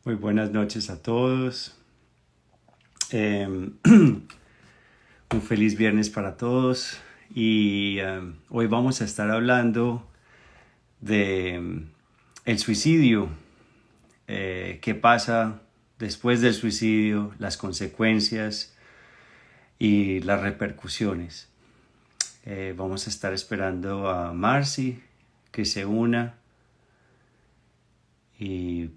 Muy buenas noches a todos. Un feliz viernes para todos. Y hoy vamos a estar hablando de el suicidio, qué pasa después del suicidio, las consecuencias y las repercusiones. Vamos a estar esperando a Marcy que se una y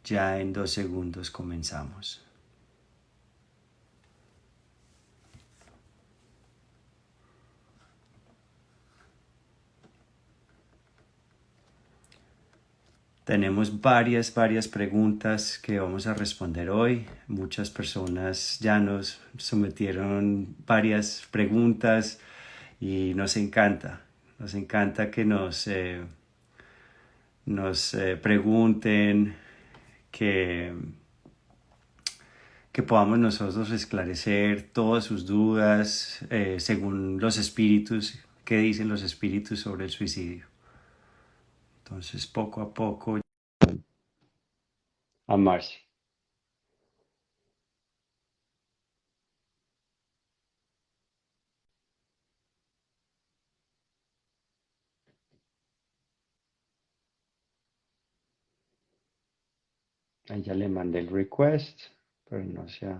ya en 2 segundos comenzamos. Tenemos varias preguntas que vamos a responder hoy. Muchas personas ya nos sometieron varias preguntas y nos encanta. Nos encanta que nos pregunten, que, que podamos nosotros esclarecer todas sus dudas según los espíritus, qué dicen los espíritus sobre el suicidio. Entonces, poco a poco, a Marcy. Ahí ya le mandé el request, pero no sé.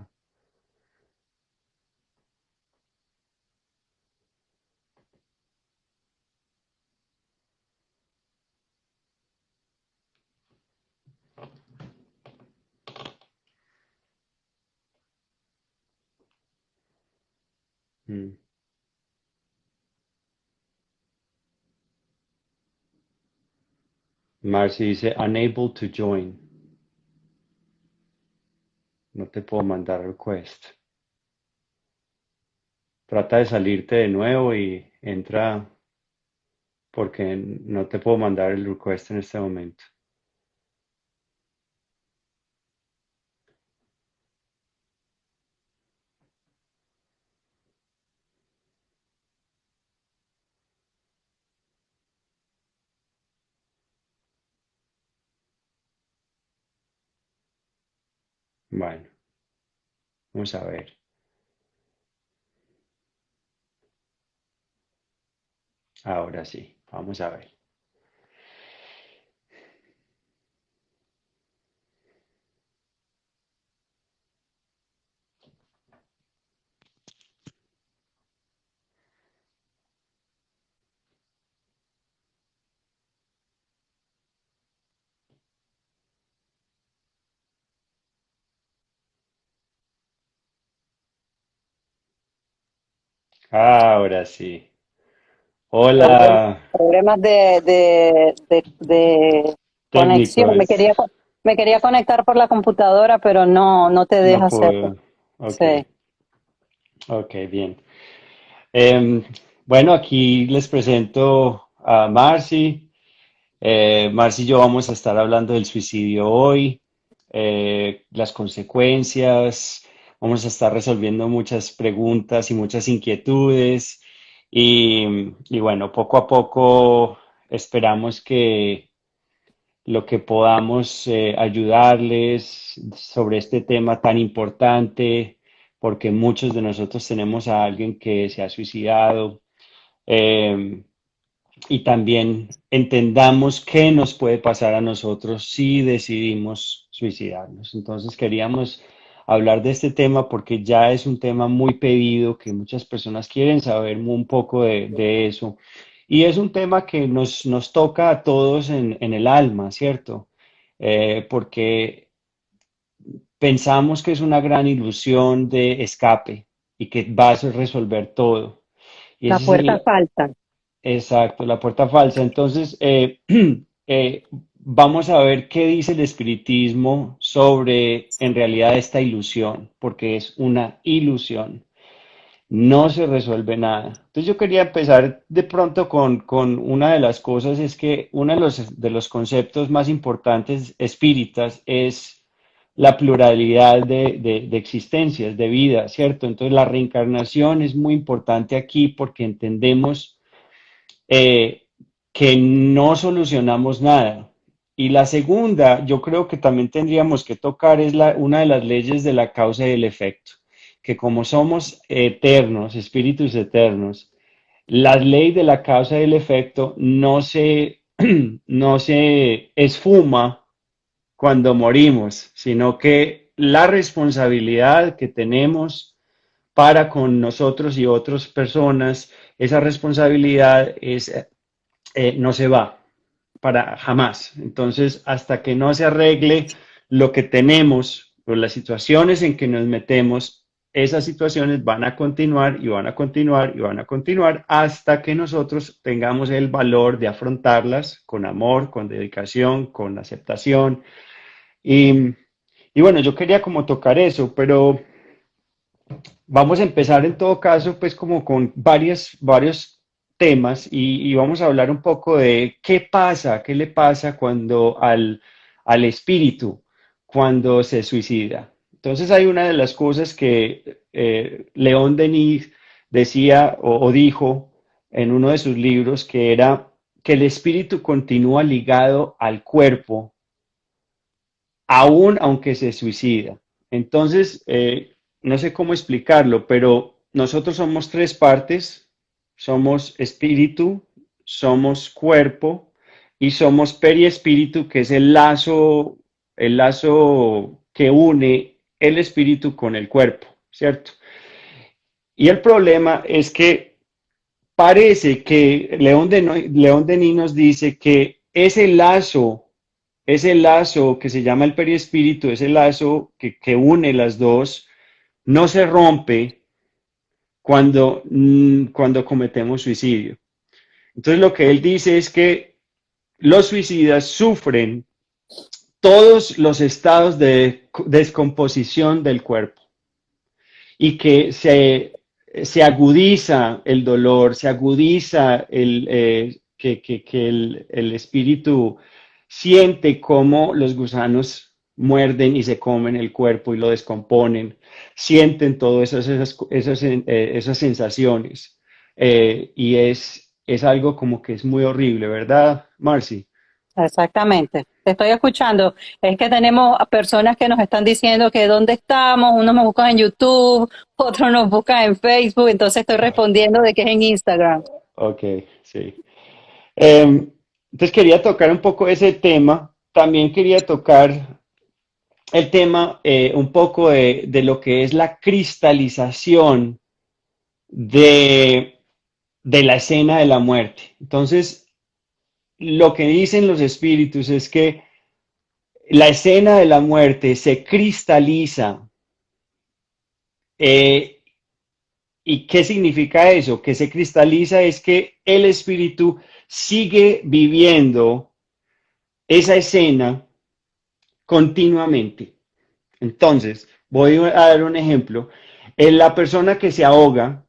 Marcy dice, unable to join. No te puedo mandar request. Trata de salirte de nuevo y entra porque no te puedo mandar el request en este momento. Bueno, vamos a ver. Ahora sí, vamos a ver. Ahora sí. Hola, Problemas de conexión. técnicos. Me quería conectar por la computadora, pero no te No deja hacerlo. puedo. Ok, Sí. ok, bien. Em, bueno, aquí les presento a Marcy. Marcy y yo vamos a estar hablando del suicidio hoy, las consecuencias, vamos a estar resolviendo muchas preguntas y muchas inquietudes y bueno, poco a poco esperamos que lo que podamos ayudarles sobre este tema tan importante, porque muchos de nosotros tenemos a alguien que se ha suicidado. Eh, y también entendamos qué nos puede pasar a nosotros si decidimos suicidarnos. Entonces queríamos hablar de este tema porque ya es un tema muy pedido, que muchas personas quieren saber un poco de eso. Y es un tema que nos toca a todos en el alma, ¿cierto? Porque pensamos que es una gran ilusión de escape y que vas a resolver todo. Y La ese es puerta el, falta. Exacto, la puerta falsa. Entonces, vamos a ver qué dice el espiritismo sobre en realidad esta ilusión, porque es una ilusión. No se resuelve nada. Entonces yo quería empezar de pronto con una de las cosas, es que uno de los conceptos más importantes espíritas es la pluralidad de existencias, de vida, ¿cierto? Entonces la reencarnación es muy importante aquí porque entendemos eh, que no solucionamos nada. Y la segunda, yo creo que también tendríamos que tocar es una de las leyes de la causa y el efecto, que como somos eternos, espíritus eternos, la ley de la causa y el efecto no se esfuma cuando morimos, sino que la responsabilidad que tenemos para con nosotros y otras personas, esa responsabilidad no se va para jamás. Entonces, hasta que no se arregle lo que tenemos o las situaciones en que nos metemos, esas situaciones van a continuar y van a continuar y van a continuar hasta que nosotros tengamos el valor de afrontarlas con amor, con dedicación, con aceptación. Y, y bueno, yo quería como tocar eso, pero vamos a empezar en todo caso, pues como con varios temas y vamos a hablar un poco de qué pasa, qué le pasa cuando al espíritu, cuando se suicida. Entonces hay una de las cosas que León Denis decía o dijo en uno de sus libros, que era que el espíritu continúa ligado al cuerpo, aún aunque se suicida. Entonces, no sé cómo explicarlo, pero nosotros somos tres partes, somos espíritu, somos cuerpo y somos periespíritu, que es el lazo que une el espíritu con el cuerpo, ¿cierto? Y el problema es que parece que León Denis nos dice que ese lazo que se llama el perispíritu, ese lazo que une las dos, no se rompe cuando cometemos suicidio. Entonces lo que él dice es que los suicidas sufren todos los estados de descomposición del cuerpo y que se agudiza el dolor, se agudiza el espíritu siente cómo los gusanos muerden y se comen el cuerpo y lo descomponen, sienten todas esas sensaciones. Y es algo como que es muy horrible, ¿verdad, Marcy? Exactamente. Te estoy escuchando. Es que tenemos a personas que nos están diciendo que dónde estamos, unos me buscan en YouTube, otros nos buscan en Facebook, entonces estoy respondiendo de que es en Instagram. Ok, sí. Entonces quería tocar un poco ese tema. También quería tocar el tema un poco de lo que es la cristalización de, de la escena de la muerte. Entonces, lo que dicen los espíritus es que la escena de la muerte se cristaliza. eh, ¿Y qué significa eso? Que se cristaliza es que el espíritu sigue viviendo esa escena continuamente. Entonces, voy a dar un ejemplo. La persona que se ahoga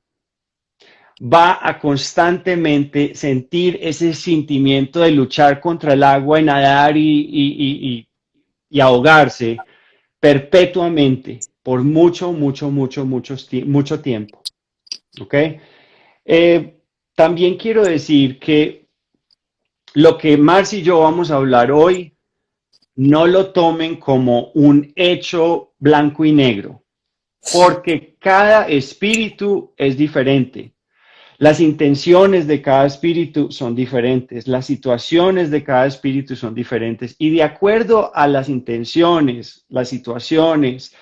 va a constantemente sentir ese sentimiento de luchar contra el agua y nadar y ahogarse perpetuamente por mucho tiempo. ¿Ok? También quiero decir que lo que Marx y yo vamos a hablar hoy no lo tomen como un hecho blanco y negro, porque cada espíritu es diferente. Las intenciones de cada espíritu son diferentes, las situaciones de cada espíritu son diferentes y de acuerdo a las intenciones, las situaciones,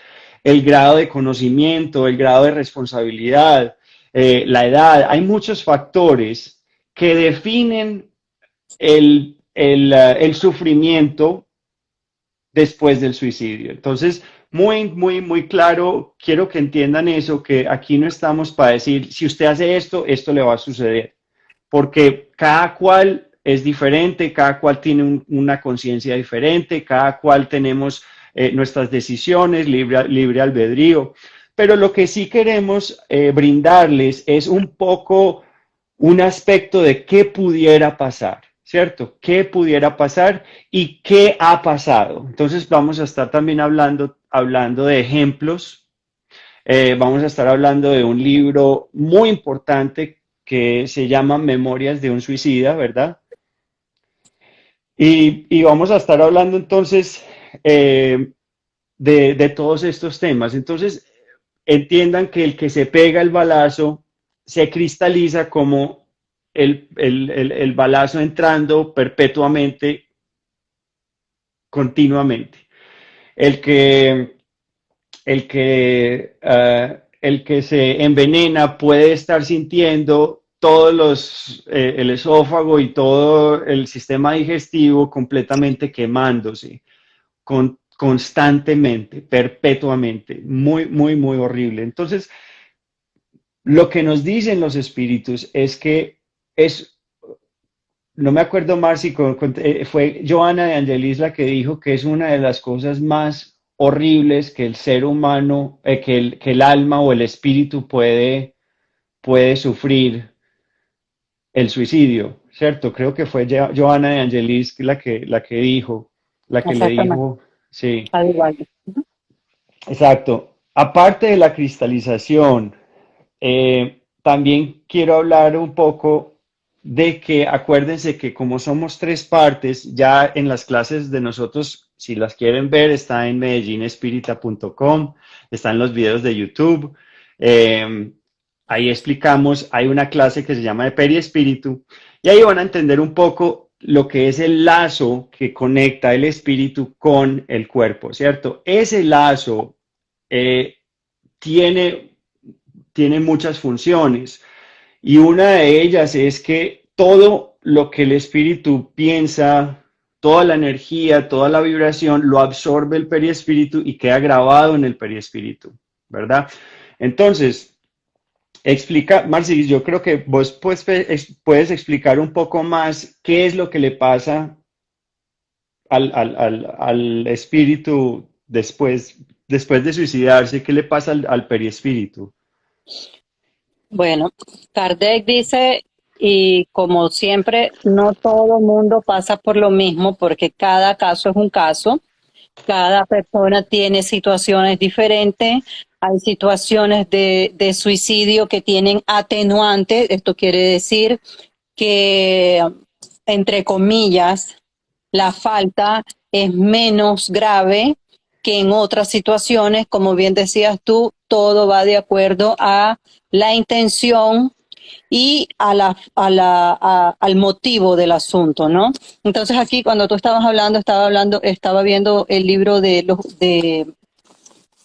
el grado de conocimiento, el grado de responsabilidad, la edad, hay muchos factores que definen el sufrimiento después del suicidio. Entonces, muy claro, quiero que entiendan eso, que aquí no estamos para decir, si usted hace esto, esto le va a suceder, porque cada cual es diferente, cada cual tiene una conciencia diferente, cada cual tenemos nuestras decisiones, libre albedrío, pero lo que sí queremos brindarles es un poco un aspecto de qué pudiera pasar, ¿cierto? ¿Qué pudiera pasar y qué ha pasado? Entonces vamos a estar también hablando de ejemplos, vamos a estar hablando de un libro muy importante que se llama Memorias de un suicida, ¿verdad? Y vamos a estar hablando entonces de todos estos temas. Entonces, entiendan que el que se pega el balazo se cristaliza como el balazo entrando perpetuamente, continuamente. El que, el que se envenena puede estar sintiendo todos el esófago y todo el sistema digestivo completamente quemándose constantemente, perpetuamente, muy, muy, muy horrible. Entonces, lo que nos dicen los espíritus es que es, no me acuerdo más si fue Joana de Angelis la que dijo que es una de las cosas más horribles que el ser humano, que el alma o el espíritu puede sufrir, el suicidio, ¿cierto? Creo que fue Joana de Angelis la que dijo, la que le Exactamente. dijo, sí. Al igual. Ujú. Exacto. Aparte de la cristalización, también quiero hablar un poco de que acuérdense que como somos tres partes, ya en las clases de nosotros, si las quieren ver, está en medellinespirita.com, están los videos de YouTube. eh, Ahí explicamos, hay una clase que se llama de periespíritu y ahí van a entender un poco lo que es el lazo que conecta el espíritu con el cuerpo, ¿cierto? Ese lazo eh, tiene, tiene muchas funciones y una de ellas es que todo lo que el espíritu piensa, toda la energía, toda la vibración, lo absorbe el periespíritu y queda grabado en el periespíritu, ¿verdad? Entonces, explica, Marcis, yo creo que vos puedes explicar un poco más qué es lo que le pasa al espíritu después de suicidarse, qué le pasa al periespíritu. Bueno, Kardec dice, y como siempre, no todo mundo pasa por lo mismo porque cada caso es un caso. Cada persona tiene situaciones diferentes. Hay situaciones de suicidio que tienen atenuantes. Esto quiere decir que, entre comillas, la falta es menos grave que en otras situaciones. Como bien decías tú, todo va de acuerdo a la intención y al motivo del asunto, ¿no? Entonces aquí cuando tú estabas hablando, estaba viendo el libro de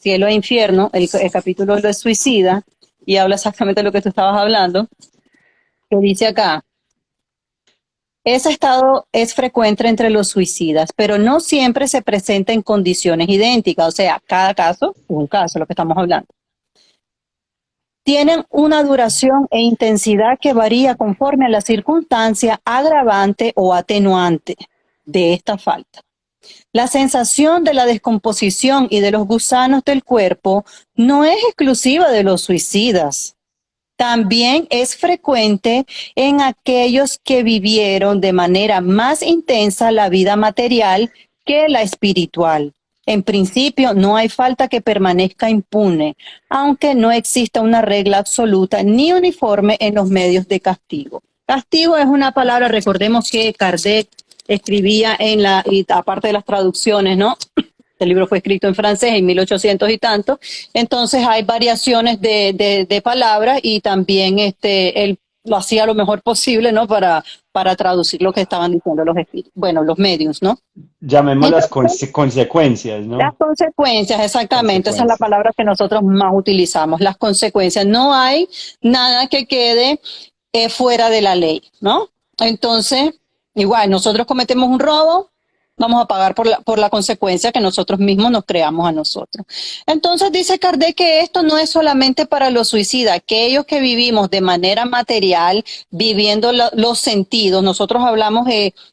Cielo e Infierno, el capítulo de Suicida, y habla exactamente de lo que tú estabas hablando, que dice acá, ese estado es frecuente entre los suicidas, pero no siempre se presenta en condiciones idénticas, o sea, cada caso es un caso, lo que estamos hablando. Tienen una duración e intensidad que varía conforme a la circunstancia agravante o atenuante de esta falta. La sensación de la descomposición y de los gusanos del cuerpo no es exclusiva de los suicidas. También es frecuente en aquellos que vivieron de manera más intensa la vida material que la espiritual. En principio, no hay falta que permanezca impune, aunque no exista una regla absoluta ni uniforme en los medios de castigo. Castigo es una palabra, recordemos que Kardec escribía y aparte de las traducciones, ¿no? El libro fue escrito en francés en 1800 y tanto, entonces hay variaciones de palabras y también él lo hacía lo mejor posible, ¿no? Para traducir lo que estaban diciendo los espíritus, bueno, los medios, ¿no? Llamémoslas Entonces, consecuencias, las ¿no? consecuencias, exactamente, esa es la Consecuencias. palabra que nosotros más utilizamos, las consecuencias. No hay nada que quede fuera de la ley, ¿no? Entonces, igual, nosotros cometemos un robo, vamos a pagar por la consecuencia que nosotros mismos nos creamos a nosotros. Entonces dice Kardec que esto no es solamente para los suicidas, aquellos que vivimos de manera material, viviendo los sentidos. Nosotros hablamos,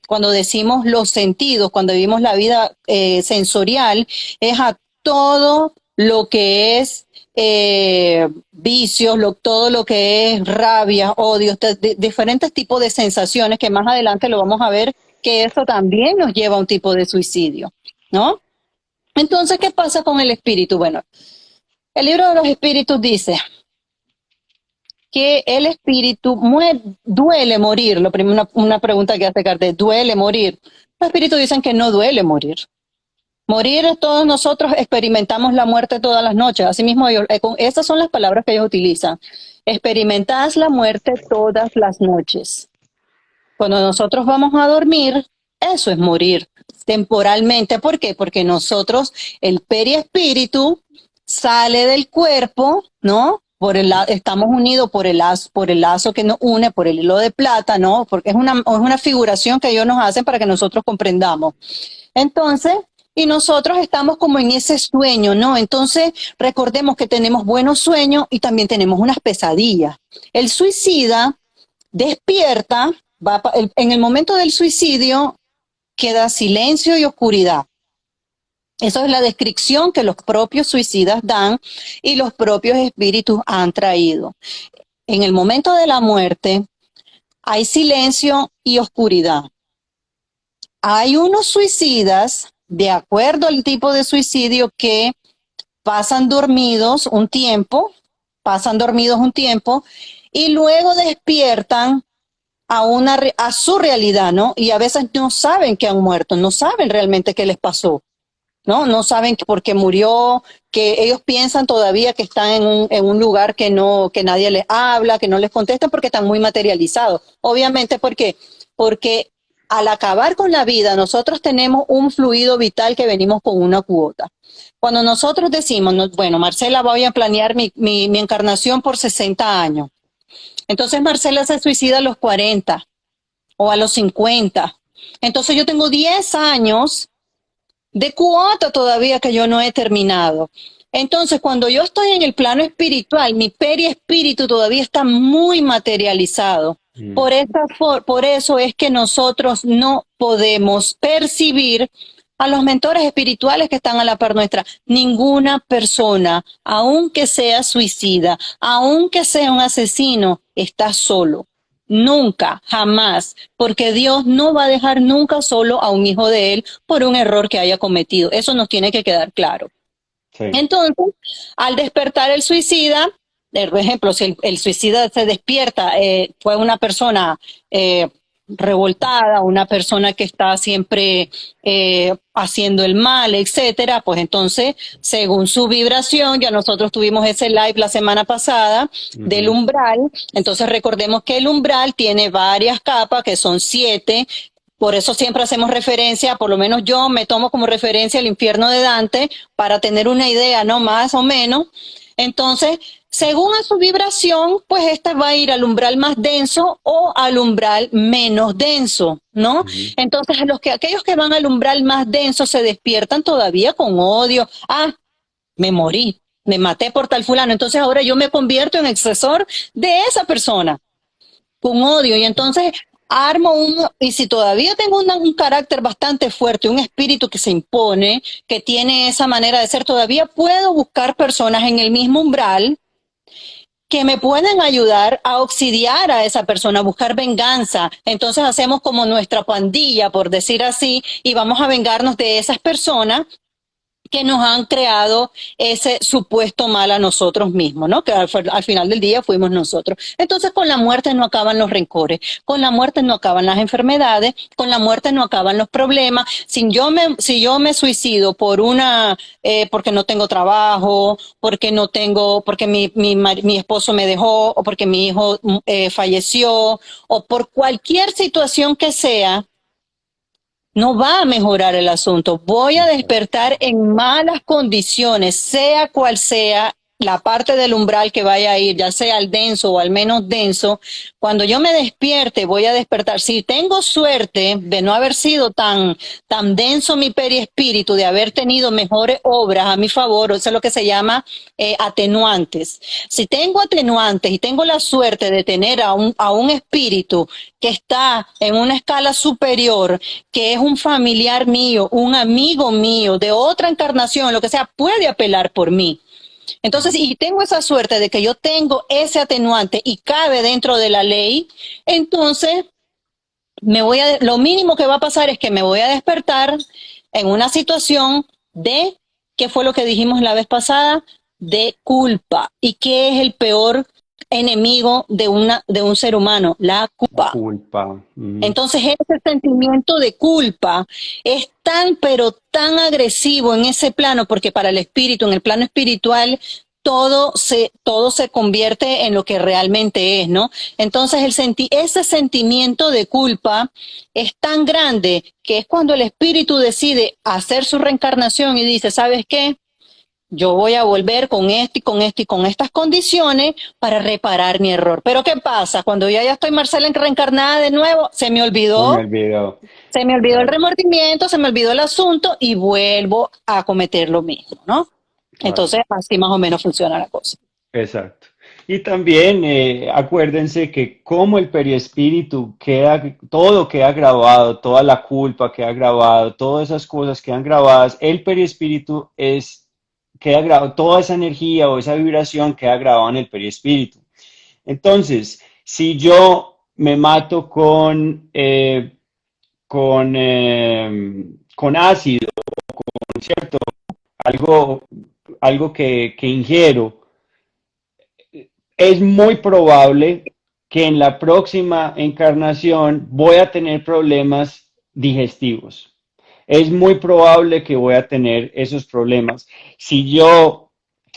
cuando decimos los sentidos, cuando vivimos la vida sensorial, es a todo lo que es vicios, todo lo que es rabia, odios, diferentes tipos de sensaciones que más adelante lo vamos a ver que eso también nos lleva a un tipo de suicidio, ¿no? Entonces, ¿qué pasa con el espíritu? Bueno, el libro de los espíritus dice que el espíritu duele morir. Lo primero, una pregunta que hace Kardec, ¿duele morir? Los espíritus dicen que no duele morir. Morir, todos nosotros experimentamos la muerte todas las noches. Asimismo, esas son las palabras que ellos utilizan. Experimentás la muerte todas las noches. Cuando nosotros vamos a dormir, eso es morir temporalmente. ¿Por qué? Porque nosotros, el periespíritu sale del cuerpo, ¿no? Estamos unidos por el lazo que nos une, por el hilo de plata, ¿no? Porque es una figuración que ellos nos hacen para que nosotros comprendamos. Entonces, y nosotros estamos como en ese sueño, ¿no? Entonces, recordemos que tenemos buenos sueños y también tenemos unas pesadillas. El suicida despierta, en el momento del suicidio queda silencio y oscuridad. Esa es la descripción que los propios suicidas dan y los propios espíritus han traído. En el momento de la muerte hay silencio y oscuridad. Hay unos suicidas, de acuerdo al tipo de suicidio, que pasan dormidos un tiempo y luego despiertan a su realidad, ¿no? Y a veces no saben que han muerto, no saben realmente qué les pasó, ¿no? No saben por qué murió, que ellos piensan todavía que están en un lugar que nadie les habla, que no les contesta porque están muy materializados. Obviamente, porque al acabar con la vida, nosotros tenemos un fluido vital que venimos con una cuota. Cuando nosotros decimos, bueno, Marcela, voy a planear mi encarnación por 60 años. Entonces Marcela se suicida a los 40 o a los 50. Entonces yo tengo 10 años de cuota todavía que yo no he terminado. Entonces, cuando yo estoy en el plano espiritual, mi periespíritu todavía está muy materializado. Por eso es que nosotros no podemos percibir a los mentores espirituales que están a la par nuestra. Ninguna persona, aunque sea suicida, aunque sea un asesino, está solo. Nunca, jamás, porque Dios no va a dejar nunca solo a un hijo de él por un error que haya cometido. Eso nos tiene que quedar claro. Sí. Entonces, al despertar el suicida, por ejemplo, si el suicida se despierta, fue una persona revoltada, una persona que está siempre haciendo el mal, etcétera, pues entonces, según su vibración, ya nosotros tuvimos ese live la semana pasada del umbral. Entonces recordemos que el umbral tiene varias capas, que son 7. Por eso siempre hacemos referencia, por lo menos yo me tomo como referencia el infierno de Dante para tener una idea, ¿no? Más o menos. Entonces, según a su vibración, pues esta va a ir al umbral más denso o al umbral menos denso, ¿no? Entonces, aquellos que van al umbral más denso se despiertan todavía con odio. Ah, me morí, me maté por tal fulano. Entonces ahora yo me convierto en excesor de esa persona con odio. Y entonces y si todavía tengo un carácter bastante fuerte, un espíritu que se impone, que tiene esa manera de ser, todavía puedo buscar personas en el mismo umbral que me pueden ayudar a auxiliar a esa persona, a buscar venganza. Entonces hacemos como nuestra pandilla, por decir así, y vamos a vengarnos de esas personas que nos han creado ese supuesto mal a nosotros mismos, ¿no? Que al final del día fuimos nosotros. Entonces, con la muerte no acaban los rencores, con la muerte no acaban las enfermedades, con la muerte no acaban los problemas. Si yo me suicido porque no tengo trabajo, porque mi esposo me dejó, o porque mi hijo falleció, o por cualquier situación que sea, no va a mejorar el asunto. Voy a despertar en malas condiciones, sea cual sea la parte del umbral que vaya a ir, ya sea al denso o al menos denso. Cuando yo me despierte, voy a despertar. Si tengo suerte de no haber sido tan denso mi periespíritu, de haber tenido mejores obras a mi favor, eso es lo que se llama atenuantes. Si tengo atenuantes y tengo la suerte de tener a un espíritu que está en una escala superior, que es un familiar mío, un amigo mío, de otra encarnación, lo que sea, puede apelar por mí. Entonces, y tengo esa suerte de que yo tengo ese atenuante y cabe dentro de la ley, entonces lo mínimo que va a pasar es que me voy a despertar en una situación ¿qué fue lo que dijimos la vez pasada? De culpa. ¿Y qué es el peor enemigo de un ser humano, la La culpa. culpa. Ujú. Entonces ese sentimiento de culpa es tan, pero tan agresivo en ese plano, porque para el espíritu, en el plano espiritual, todo se convierte en lo que realmente es, ¿no? Entonces ese sentimiento de culpa es tan grande que es cuando el espíritu decide hacer su reencarnación y dice, ¿sabes qué? Yo voy a volver con esto y con esto y con estas condiciones para reparar mi error. Pero ¿qué pasa? Cuando yo ya estoy Marcela reencarnada de nuevo, Se me olvidó. se me olvidó el Claro, remordimiento, se me olvidó el asunto y vuelvo a cometer lo mismo, ¿no? claro. Entonces, así más o menos funciona la cosa. Exacto. Y también acuérdense que como el perispíritu queda, todo queda grabado, toda la culpa queda grabado, todas esas cosas quedan grabadas, el perispíritu queda grabado, toda esa energía o esa vibración queda grabada en el perispíritu. Entonces, si yo me mato con ácido, ¿cierto? Algo, algo que ingiero, es muy probable que en la próxima encarnación voy a tener problemas digestivos. Es muy probable que voy a tener esos problemas. Si yo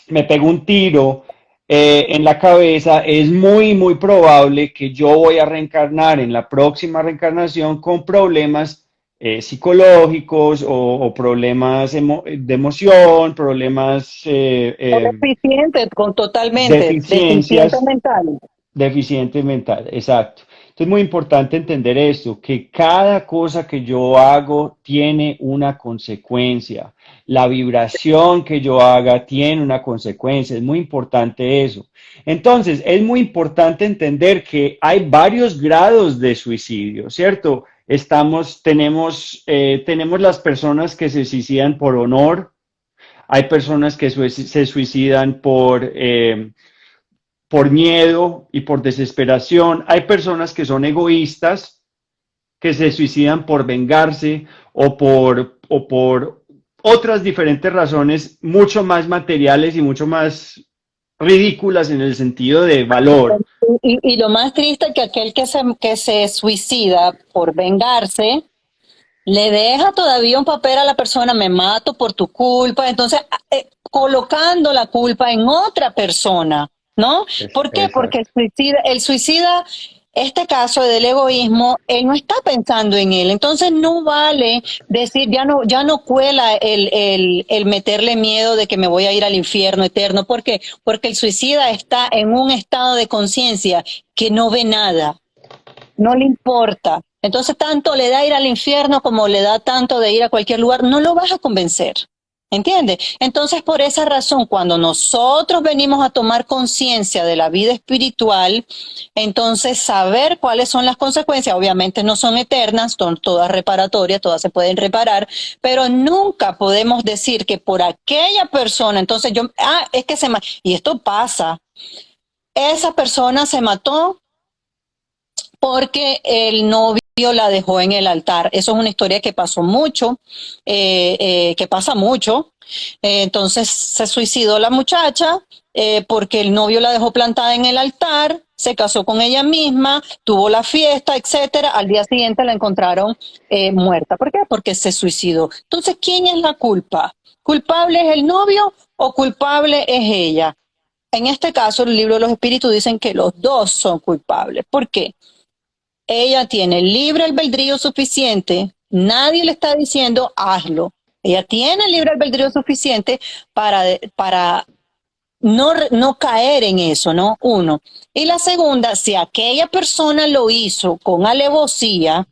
me pego un tiro en la cabeza, es muy probable que yo voy a reencarnar en la próxima reencarnación con problemas psicológicos o problemas de emoción, problemas Deficiente, totalmente, deficiente deficiencias, mental. deficiente mental, exacto. Entonces es muy importante entender esto, que cada cosa que yo hago tiene una consecuencia. La vibración que yo haga tiene una consecuencia. Es muy importante eso. Entonces, es muy importante entender que hay varios grados de suicidio, ¿cierto? Tenemos las personas que se suicidan por honor, hay personas que se suicidan por miedo y por desesperación. Hay personas que son egoístas, que se suicidan por vengarse o por otras diferentes razones mucho más materiales y mucho más ridículas en el sentido de valor. Y lo más triste es que aquel que se suicida por vengarse, le deja todavía un papel a la persona, me mato por tu culpa, entonces colocando la culpa en otra persona, ¿no? ¿Por qué? Porque Exacto. el suicida, este caso del egoísmo, él no está pensando en él, entonces no vale decir, ya no cuela el meterle miedo de que me voy a ir al infierno eterno, ¿por qué? Porque el suicida está en un estado de conciencia que no ve nada, no le importa. Entonces, tanto le da ir al infierno como le da tanto de ir a cualquier lugar, no lo vas a convencer. ¿Entiendes? Entonces, por esa razón, cuando nosotros venimos a tomar conciencia de la vida espiritual, entonces saber cuáles son las consecuencias, obviamente no son eternas, son todas reparatorias, todas se pueden reparar, pero nunca podemos decir que por aquella persona, entonces es que y esto pasa, esa persona se mató porque el novio la dejó en el altar. Eso es una historia que pasó mucho, que pasa mucho. Entonces se suicidó la muchacha porque el novio la dejó plantada en el altar, se casó con ella misma, tuvo la fiesta, etcétera. Al día siguiente la encontraron muerta. ¿Por qué? Porque se suicidó. Entonces, ¿quién es la culpa? ¿Culpable es el novio o culpable es ella? En este caso, el libro de los espíritus dicen que los dos son culpables. ¿Por qué? Ella tiene libre albedrío suficiente, nadie le está diciendo hazlo. Ella tiene libre albedrío suficiente para no caer en eso, ¿no? Uno. Y la segunda, si aquella persona lo hizo con alevosía,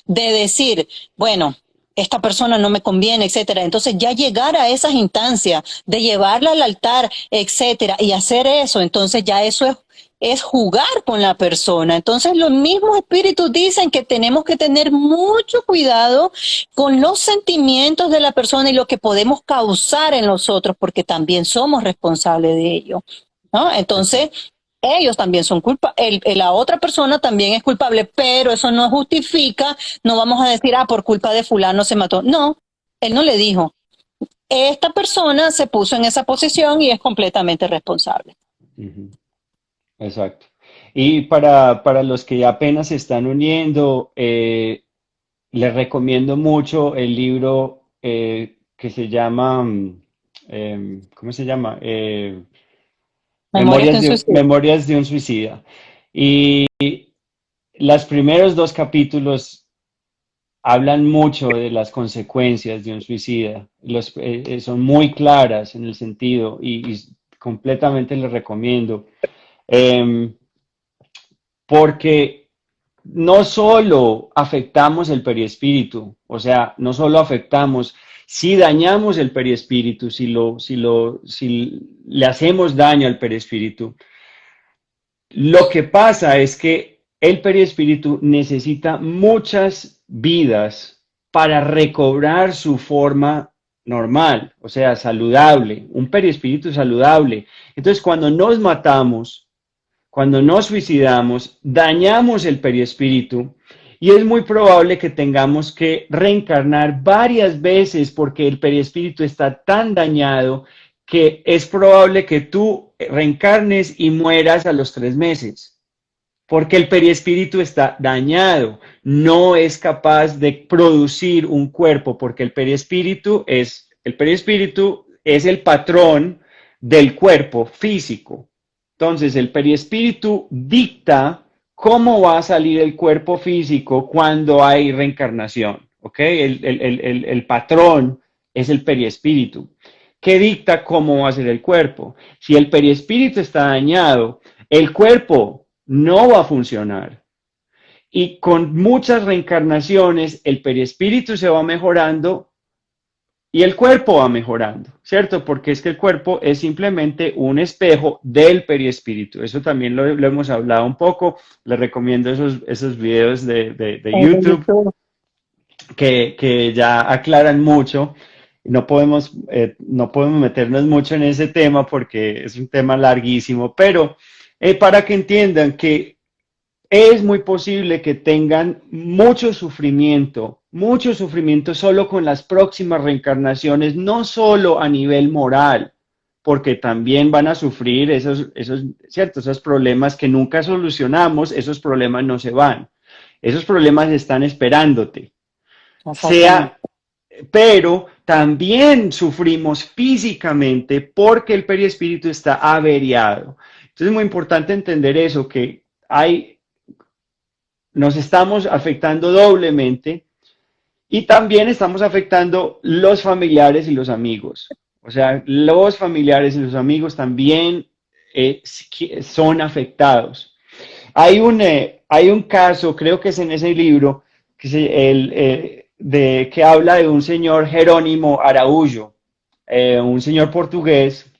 de decir, bueno, esta persona no me conviene, etcétera. Entonces ya llegar a esas instancias de llevarla al altar, etcétera, y hacer eso, entonces ya es jugar con la persona. Entonces los mismos espíritus dicen que tenemos que tener mucho cuidado con los sentimientos de la persona y lo que podemos causar en los otros, porque también somos responsables de ello, ¿no? Entonces, Exacto. ellos también son culpables, la otra persona también es culpable, pero eso no justifica, no vamos a decir, por culpa de fulano se mató. No, él no le dijo. Esta persona se puso en esa posición y es completamente responsable. Ujú. exacto. Y para los que apenas se están uniendo, les recomiendo mucho el libro que se llama, ¿cómo se llama? Memorias de un suicidio. Memorias de un suicida. Y los primeros dos capítulos hablan mucho de las consecuencias de un suicida. Son muy claras en el sentido y completamente les recomiendo. Em, Porque no solo afectamos el periespíritu, o sea, no solo afectamos, si dañamos el periespíritu, si le hacemos daño al periespíritu, lo que pasa es que el periespíritu necesita muchas vidas para recobrar su forma normal, o sea, saludable, un periespíritu saludable. Entonces, cuando nos matamos, cuando nos suicidamos, dañamos el perispíritu y es muy probable que tengamos que reencarnar varias veces porque el perispíritu está tan dañado que es probable que tú reencarnes y mueras a los 3 meses, porque el perispíritu está dañado, no es capaz de producir un cuerpo, porque el perispíritu es el patrón del cuerpo físico. Entonces, el perispíritu dicta cómo va a salir el cuerpo físico cuando hay reencarnación. ¿Ok? El patrón es el perispíritu, que dicta cómo va a ser el cuerpo. Si el perispíritu está dañado, el cuerpo no va a funcionar. Y con muchas reencarnaciones, el perispíritu se va mejorando y el cuerpo va mejorando, ¿cierto? Porque es que el cuerpo es simplemente un espejo del perispíritu. Eso también lo hemos hablado un poco. Les recomiendo esos videos de En YouTube YouTube. que ya aclaran mucho. No podemos meternos mucho en ese tema porque es un tema larguísimo, pero para que entiendan que es muy posible que tengan mucho sufrimiento solo con las próximas reencarnaciones, no solo a nivel moral, porque también van a sufrir ¿cierto? Esos problemas que nunca solucionamos, esos problemas no se van, esos problemas están esperándote, Exactamente. sea, pero también sufrimos físicamente porque el perispíritu está averiado. Entonces es muy importante entender eso, que nos estamos afectando doblemente y también estamos afectando los familiares y los amigos. O sea, los familiares y los amigos también son afectados. Hay un caso, creo que es en ese libro, que habla de un señor Jerónimo Araújo, un señor portugués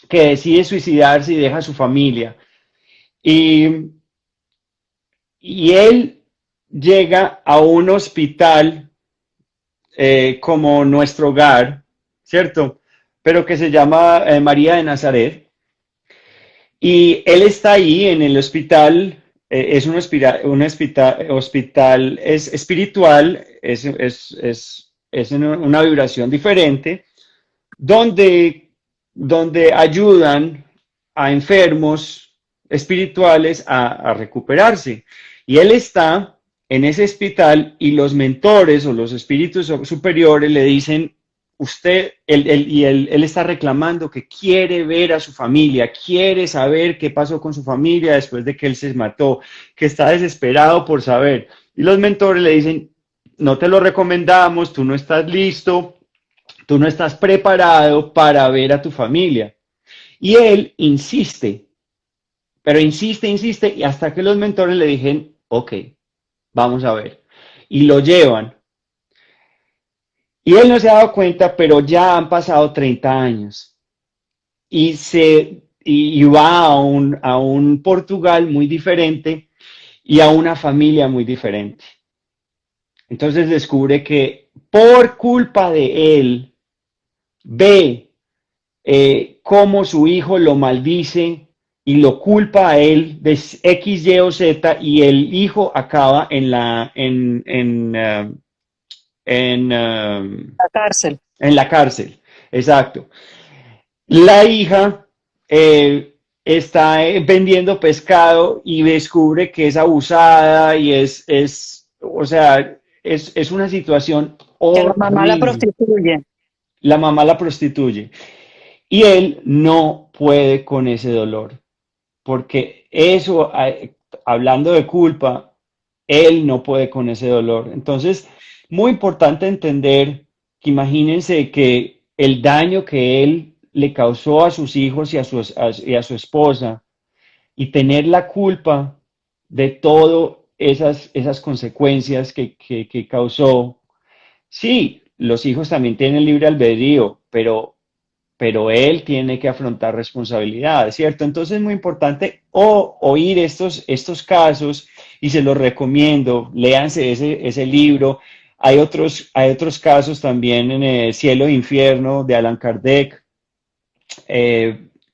que decide suicidarse y deja a su familia. Y y él llega a un hospital como nuestro hogar, ¿cierto? Pero que se llama María de Nazaret. Y él está ahí en el hospital, es un hospital es espiritual, es una vibración diferente, donde, donde ayudan a enfermos espirituales a recuperarse. Y él está en ese hospital y los mentores o los espíritus superiores le dicen, él está reclamando que quiere ver a su familia, quiere saber qué pasó con su familia después de que él se mató, que está desesperado por saber. Y los mentores le dicen, no te lo recomendamos, tú no estás listo, tú no estás preparado para ver a tu familia. Y él insiste, pero insiste, y hasta que los mentores le dijeron, ok, vamos a ver. Y lo llevan. Y él no se ha dado cuenta, pero ya han pasado 30 años. Y va a un Portugal muy diferente y a una familia muy diferente. Entonces descubre que por culpa de él, ve cómo su hijo lo maldice y lo culpa a él de X, Y o Z y el hijo acaba en, La cárcel. en la cárcel. Exacto. La hija, eh, está vendiendo pescado y descubre que es abusada y o sea, es una situación Que la mamá la horrible. prostituye. La mamá la prostituye y él no puede con ese dolor, porque eso, hablando de culpa, él no puede con ese dolor. Entonces, muy importante entender que imagínense que el daño que él le causó a sus hijos y a su esposa y tener la culpa de todas esas consecuencias que causó. Sí, los hijos también tienen libre albedrío, pero él tiene que afrontar responsabilidades, ¿cierto? Entonces es muy importante oír estos casos y se los recomiendo, léanse ese libro. Hay otros casos también en Cielo e Infierno de Allan Kardec,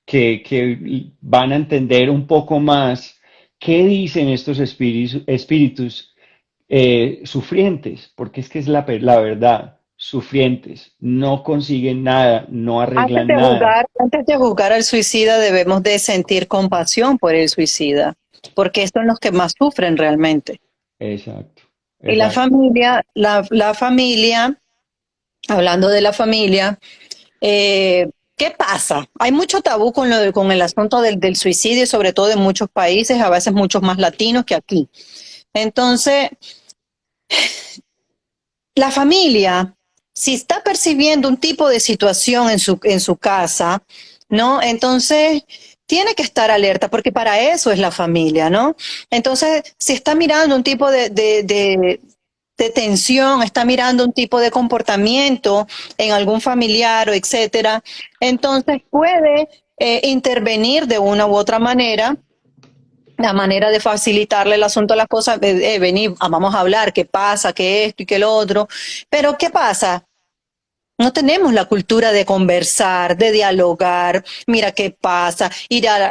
que van a entender un poco más qué dicen estos espíritus sufrientes, porque es que es la verdad, sufrientes, no consiguen nada, no arreglan nada. Antes de juzgar al suicida debemos de sentir compasión por el suicida, porque son los que más sufren realmente. Exacto, Y la exacto. familia, la familia, hablando de la familia, ¿qué pasa? Hay mucho tabú con con el asunto del suicidio, sobre todo en muchos países, a veces muchos más latinos que aquí. Entonces, la familia, si está percibiendo un tipo de situación en su casa, ¿no? Entonces, tiene que estar alerta, porque para eso es la familia, ¿no? Entonces, si está mirando un tipo de tensión, está mirando un tipo de comportamiento en algún familiar o etcétera, entonces puede intervenir de una u otra manera, la manera de facilitarle el asunto a las cosas, venir, vamos a hablar, qué pasa, qué esto y qué lo otro. Pero ¿qué pasa? No tenemos la cultura de conversar, de dialogar, mira qué pasa,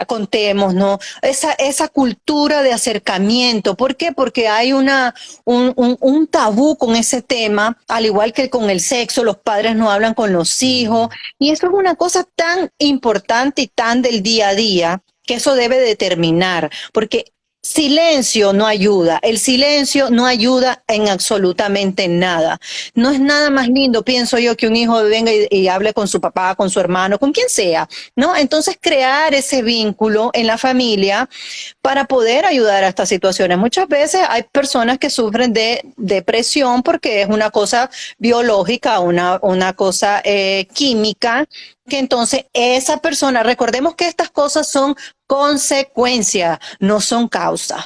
contemos, ¿no? Esa cultura de acercamiento. ¿Por qué? Porque hay un tabú con ese tema, al igual que con el sexo, los padres no hablan con los hijos, y eso es una cosa tan importante y tan del día a día que eso debe determinar, porque silencio no ayuda, el silencio no ayuda en absolutamente nada. No es nada más lindo, pienso yo, que un hijo venga y hable con su papá, con su hermano, con quien sea, ¿no? Entonces crear ese vínculo en la familia para poder ayudar a estas situaciones. Muchas veces hay personas que sufren de depresión porque es una cosa biológica, una cosa química, que entonces esa persona, recordemos que estas cosas son consecuencias, no son causas.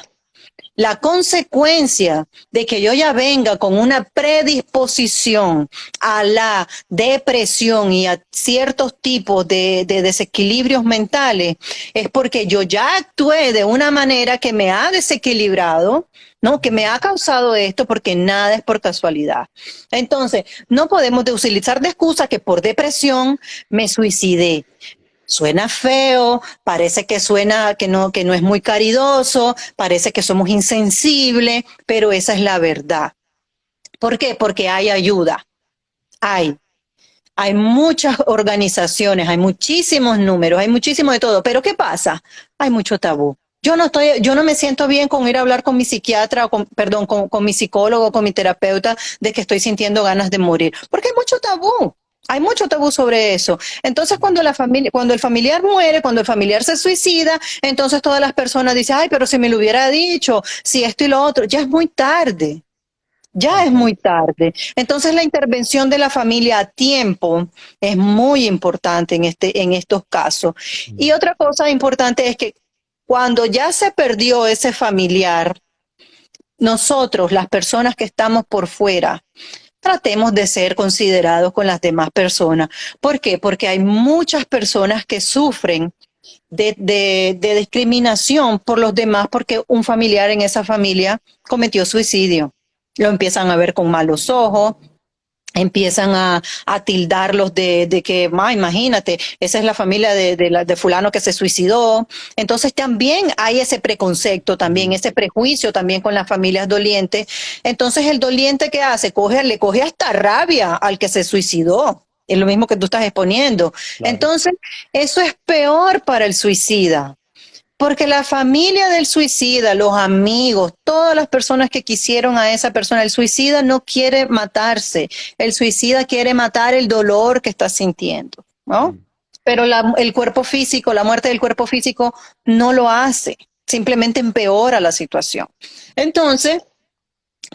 La consecuencia de que yo ya venga con una predisposición a la depresión y a ciertos tipos de desequilibrios mentales es porque yo ya actué de una manera que me ha desequilibrado, ¿no? Que me ha causado esto, porque nada es por casualidad. Entonces, no podemos utilizar de excusa que por depresión me suicidé. Suena feo, parece que suena que no es muy caridoso, parece que somos insensibles, pero esa es la verdad. ¿Por qué? Porque hay ayuda. Hay. Hay muchas organizaciones, hay muchísimos números, hay muchísimo de todo. Pero ¿qué pasa? Hay mucho tabú. Yo no me siento bien con ir a hablar con mi psiquiatra, o perdón, con mi psicólogo, con mi terapeuta, de que estoy sintiendo ganas de morir. Porque hay mucho tabú. Hay mucho tabú sobre eso. Entonces, cuando el familiar muere, cuando el familiar se suicida, entonces todas las personas dicen, ay, pero si me lo hubiera dicho, si esto y lo otro, ya es muy tarde. Ya es muy Exacto. tarde. Entonces la intervención de la familia a tiempo es muy importante en estos casos. Y otra cosa importante es que cuando ya se perdió ese familiar, nosotros, las personas que estamos por fuera, tratemos de ser considerados con las demás personas. ¿Por qué? Porque hay muchas personas que sufren de discriminación por los demás porque un familiar en esa familia cometió suicidio. Lo empiezan a ver con malos ojos, empiezan a tildarlos de que, imagínate, esa es la familia de fulano que se suicidó. Entonces también hay ese preconcepto, también ese prejuicio también con las familias dolientes. Entonces el doliente que hace, le coge hasta rabia al que se suicidó. Es lo mismo que tú estás exponiendo. Claro. Entonces, eso es peor para el suicida. Porque la familia del suicida, los amigos, todas las personas que quisieron a esa persona, el suicida no quiere matarse, el suicida quiere matar el dolor que está sintiendo, ¿no? Pero el cuerpo físico, la muerte del cuerpo físico no lo hace, simplemente empeora la situación. Entonces,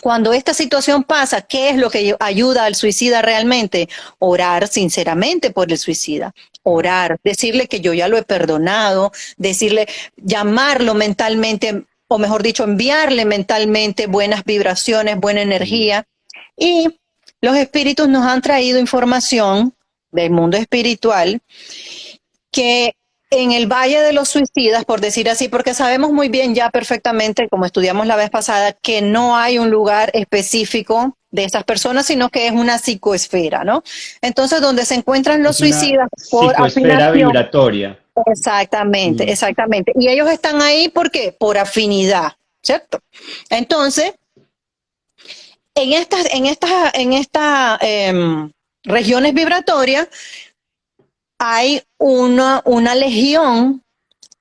cuando esta situación pasa, ¿qué es lo que ayuda al suicida realmente? Orar sinceramente por el suicida. Orar, decirle que yo ya lo he perdonado, decirle, llamarlo mentalmente, o mejor dicho, enviarle mentalmente buenas vibraciones, buena energía. Y los espíritus nos han traído información del mundo espiritual que en el Valle de los Suicidas, por decir así, porque sabemos muy bien ya perfectamente, como estudiamos la vez pasada, que no hay un lugar específico de estas personas, sino que es una psicoesfera, ¿no? Entonces, donde se encuentran los Es una suicidas por psicoesfera afinación. vibratoria. Exactamente, exactamente. Y ellos están ahí, ¿por qué? Por afinidad, ¿cierto? Entonces, en estas regiones vibratorias, hay una legión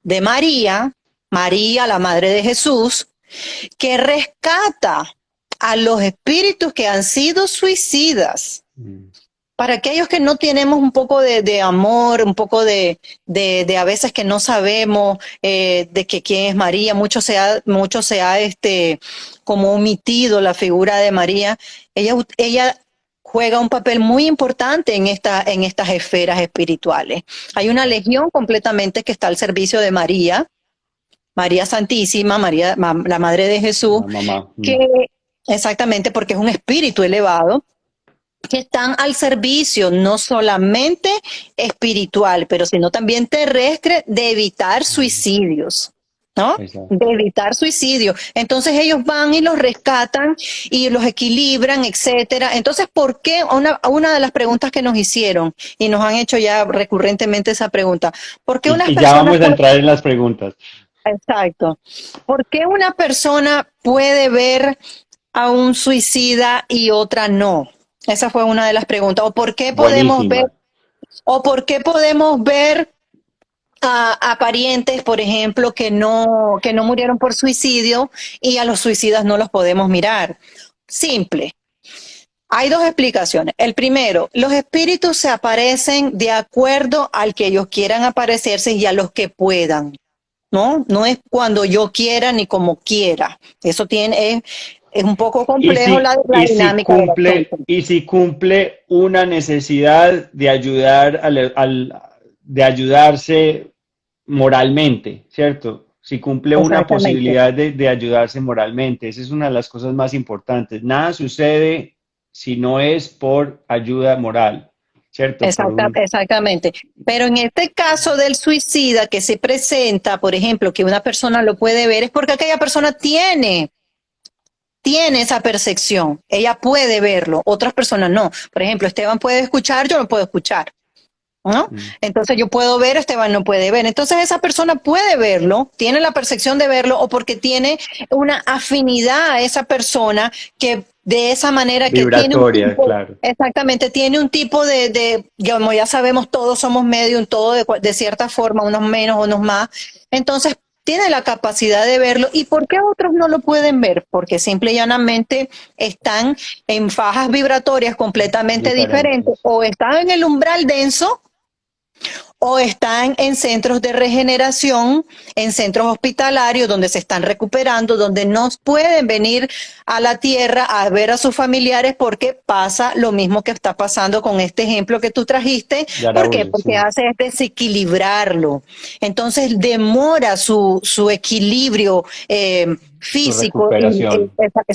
de María, María, la Madre de Jesús, que rescata a los espíritus que han sido suicidas. Para aquellos que no tenemos un poco de amor, un poco de a veces que no sabemos de que quién es María, mucho se ha como omitido la figura de María. Ella juega un papel muy importante en estas esferas espirituales. Hay una legión completamente que está al servicio de María, María Santísima, María, la Madre de Jesús, La mamá. que exactamente porque es un espíritu elevado, que están al servicio no solamente espiritual, pero sino también terrestre, de evitar suicidios, ¿no? Exacto. De evitar suicidios. Entonces ellos van y los rescatan y los equilibran, etcétera. Entonces, ¿por qué? Una de las preguntas que nos hicieron y nos han hecho ya recurrentemente esa pregunta, ¿por qué unas Y ya personas vamos a entrar en las preguntas. exacto. ¿Por qué una persona puede ver a un suicida y otra no? Esa fue una de las preguntas. Buenísima. O por qué podemos ver a parientes, por ejemplo, que no murieron por suicidio y a los suicidas no los podemos mirar? Simple. Hay dos explicaciones. El primero, los espíritus se aparecen de acuerdo al que ellos quieran aparecerse y a los que puedan. ¿No? No es cuando yo quiera ni como quiera. Eso es un poco Y complejo si, la y si dinámica del cumple, asunto. y si cumple una necesidad de ayudar de ayudarse moralmente, ¿cierto? Si cumple una Exactamente, posibilidad de ayudarse moralmente, esa es una de las cosas más importantes. Nada sucede si no es por ayuda moral, ¿cierto? exactamente. Pero en este caso del suicida que se presenta, por ejemplo, que una persona lo puede ver, es porque aquella persona tiene esa percepción. Ella puede verlo, otras personas no. Por ejemplo, Esteban puede escuchar, yo no puedo escuchar. ¿No? Entonces yo puedo ver, Esteban no puede ver. Entonces esa persona puede verlo, tiene la percepción de verlo o porque tiene una afinidad a esa persona que de esa manera que tiene un Vibratoria, tipo, claro. exactamente, tiene un tipo como ya sabemos, todos somos medium, todo de cierta forma, unos menos, unos más. Entonces tiene la capacidad de verlo. ¿Y por qué otros no lo pueden ver? Porque simple y llanamente están en fajas vibratorias completamente diferentes Diferentes. o están en el umbral denso o están en centros de regeneración, en centros hospitalarios donde se están recuperando, donde no pueden venir a la tierra a ver a sus familiares porque pasa lo mismo que está pasando con este ejemplo que tú trajiste. Ya la ¿Por qué? uso, Porque sí. hace es desequilibrarlo. Entonces demora su equilibrio Su físico, recuperación.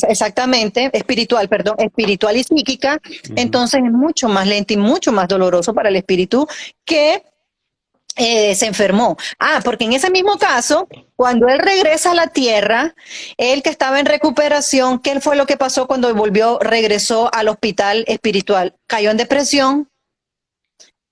exactamente, espiritual, perdón, espiritual y psíquica. Ujú. Entonces es mucho más lento y mucho más doloroso para el espíritu que se enfermó. Porque en ese mismo caso, cuando él regresa a la tierra, él que estaba en recuperación, ¿qué fue lo que pasó cuando volvió, regresó al hospital espiritual? Cayó en depresión,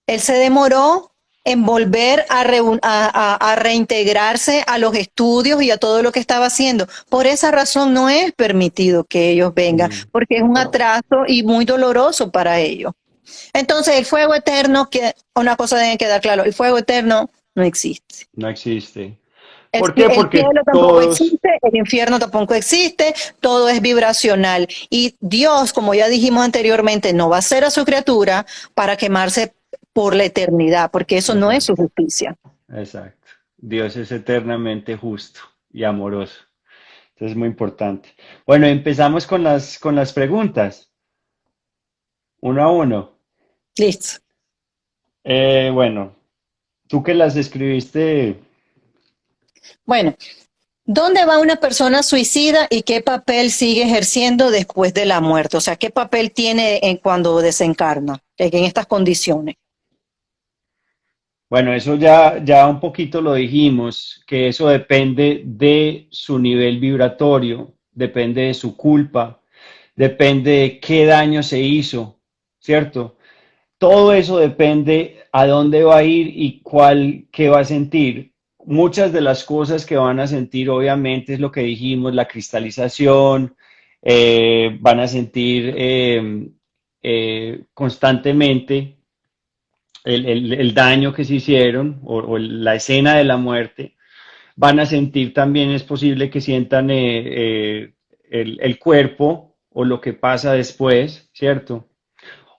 él se demoró en volver a reintegrarse a los estudios y a todo lo que estaba haciendo. Por esa razón no es permitido que ellos vengan, porque es un atraso y muy doloroso para ellos. Entonces, el fuego eterno, que una cosa debe quedar claro, el fuego eterno no existe. No existe. ¿Por qué? El Porque cielo tampoco todos, existe, el infierno tampoco existe, todo es vibracional. Y Dios, como ya dijimos anteriormente, no va a hacer a su criatura para quemarse por la eternidad, porque eso no es su exacto, justicia. exacto. Dios es eternamente justo y amoroso. Entonces es muy importante. Bueno, empezamos con las preguntas, uno a uno. Listo. Bueno, tú que las escribiste, Bueno, ¿dónde va una persona suicida y qué papel sigue ejerciendo después de la muerte? O sea, ¿qué papel tiene cuando desencarna en estas condiciones? bueno, eso ya, ya un poquito lo dijimos, que eso depende de su nivel vibratorio, depende de su culpa, depende de qué daño se hizo, ¿cierto? Todo eso depende a dónde va a ir y qué va a sentir. Muchas de las cosas que van a sentir, obviamente, es lo que dijimos, la cristalización, van a sentir constantemente el daño que se hicieron o la escena de la muerte. Van a sentir también, es posible que sientan el cuerpo o lo que pasa después, ¿cierto?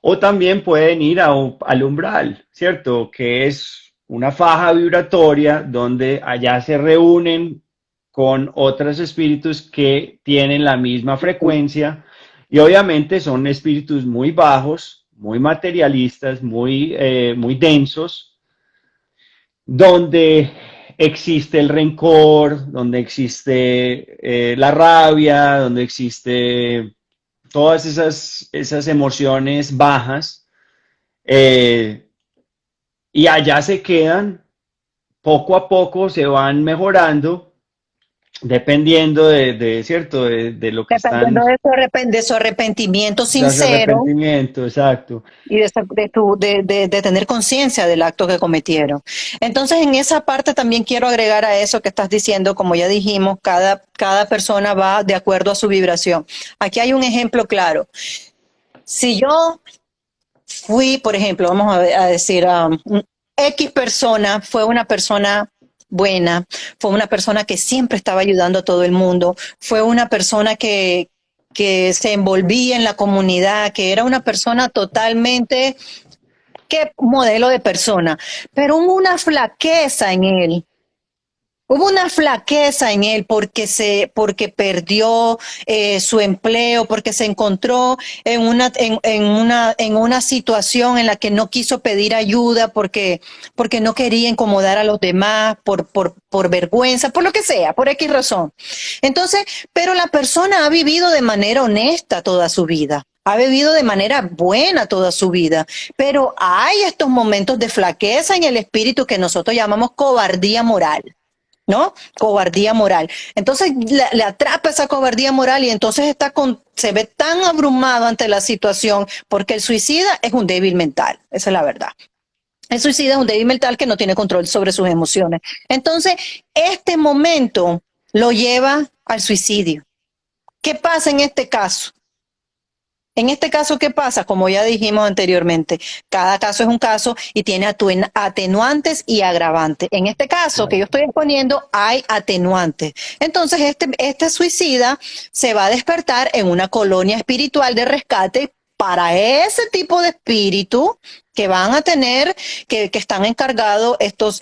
O también pueden ir al umbral, ¿cierto? Que es una faja vibratoria donde allá se reúnen con otros espíritus que tienen la misma frecuencia y obviamente son espíritus muy bajos, muy materialistas, muy densos, donde existe el rencor, donde existe la rabia, donde existe todas esas emociones bajas, eh, y allá se quedan, poco a poco se van mejorando, dependiendo ¿cierto? De lo que están, Dependiendo de su arrepentimiento de ese sincero arrepentimiento, exacto. y de tener conciencia del acto que cometieron. Entonces, en esa parte también quiero agregar a eso que estás diciendo, como ya dijimos, cada persona va de acuerdo a su vibración. Aquí hay un ejemplo claro. Si yo fui, por ejemplo, vamos a decir, X persona fue una persona buena, fue una persona que siempre estaba ayudando a todo el mundo, fue una persona que se envolvía en la comunidad, que era una persona totalmente, qué modelo de persona, pero hubo una flaqueza en él. Hubo una flaqueza en él porque perdió su empleo, porque se encontró en una situación en la que no quiso pedir ayuda, porque no quería incomodar a los demás, por vergüenza, por lo que sea, por X razón. Entonces, pero la persona ha vivido de manera honesta toda su vida. Ha vivido de manera buena toda su vida, pero hay estos momentos de flaqueza en el espíritu que nosotros llamamos cobardía moral. ¿No? Cobardía moral. Entonces le atrapa esa cobardía moral y entonces se ve tan abrumado ante la situación porque el suicida es un débil mental, esa es la verdad. El suicida es un débil mental que no tiene control sobre sus emociones. Entonces, este momento lo lleva al suicidio. ¿Qué pasa en este caso? En este caso, ¿qué pasa? Como ya dijimos anteriormente, cada caso es un caso y tiene atenuantes y agravantes. En este caso que yo estoy exponiendo, hay atenuantes. Entonces, este suicida se va a despertar en una colonia espiritual de rescate para ese tipo de espíritu que van a tener, que están encargados estos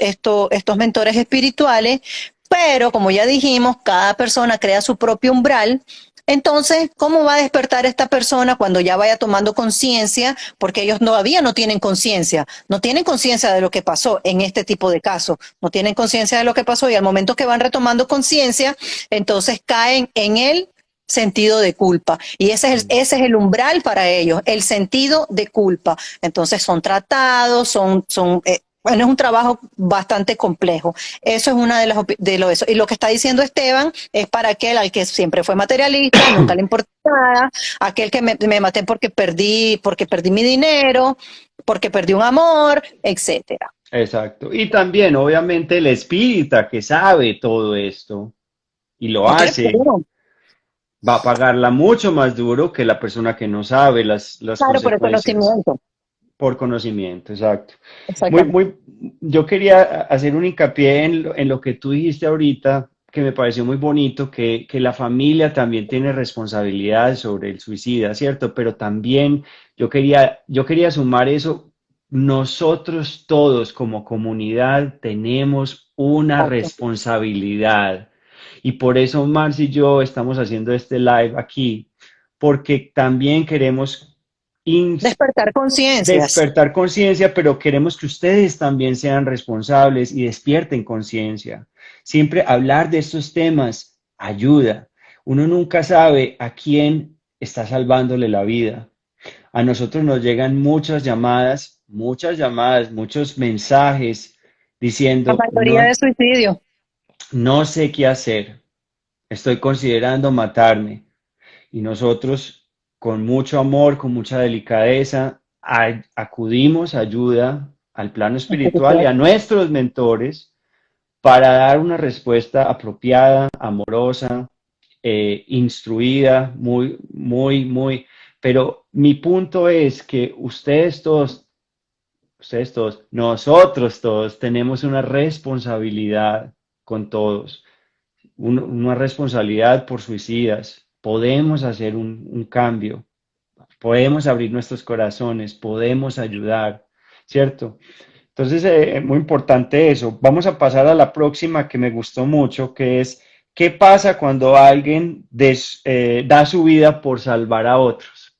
mentores espirituales, pero como ya dijimos, cada persona crea su propio umbral. Entonces, ¿cómo va a despertar esta persona cuando ya vaya tomando conciencia? Porque ellos todavía no tienen conciencia, no tienen conciencia de lo que pasó en este tipo de casos, no tienen conciencia de lo que pasó y al momento que van retomando conciencia, entonces caen en el sentido de culpa. Y ese es el umbral para ellos, el sentido de culpa. Entonces son tratados, bueno, es un trabajo bastante complejo. Eso es una de lo eso. Y lo que está diciendo Esteban es para aquel al que siempre fue materialista, nunca le importó nada, aquel que me maté porque perdí mi dinero, porque perdí un amor, etcétera. Exacto. Y también, obviamente, el espírita que sabe todo esto y lo ¿No tiene hace, problema? va a pagarla mucho más duro que la persona que no sabe las Claro, por el consecuencias. conocimiento. Por conocimiento, exacto. Exactamente. Yo quería hacer un hincapié en lo que tú dijiste ahorita, que me pareció muy bonito, que la familia también tiene responsabilidad sobre el suicida, ¿cierto? Pero también yo quería sumar eso, nosotros todos como comunidad tenemos una Exacto. responsabilidad. Y por eso Marci y yo estamos haciendo este live aquí, porque también queremos Despertar conciencias. despertar conciencia, pero queremos que ustedes también sean responsables y despierten conciencia. Siempre hablar de estos temas ayuda. Uno nunca sabe a quién está salvándole la vida. A nosotros nos llegan muchos mensajes La diciendo, mayoría de suicidios. no sé qué hacer, estoy considerando matarme. Y nosotros, con mucho amor, con mucha delicadeza, acudimos ayuda al plano espiritual y a nuestros mentores para dar una respuesta apropiada, amorosa, instruida, Pero mi punto es que ustedes todos, nosotros todos tenemos una responsabilidad con todos, una responsabilidad por suicidas. Podemos hacer un cambio, podemos abrir nuestros corazones, podemos ayudar, ¿cierto? Entonces, muy importante eso. Vamos a pasar a la próxima que me gustó mucho, que es, ¿qué pasa cuando alguien da su vida por salvar a otros?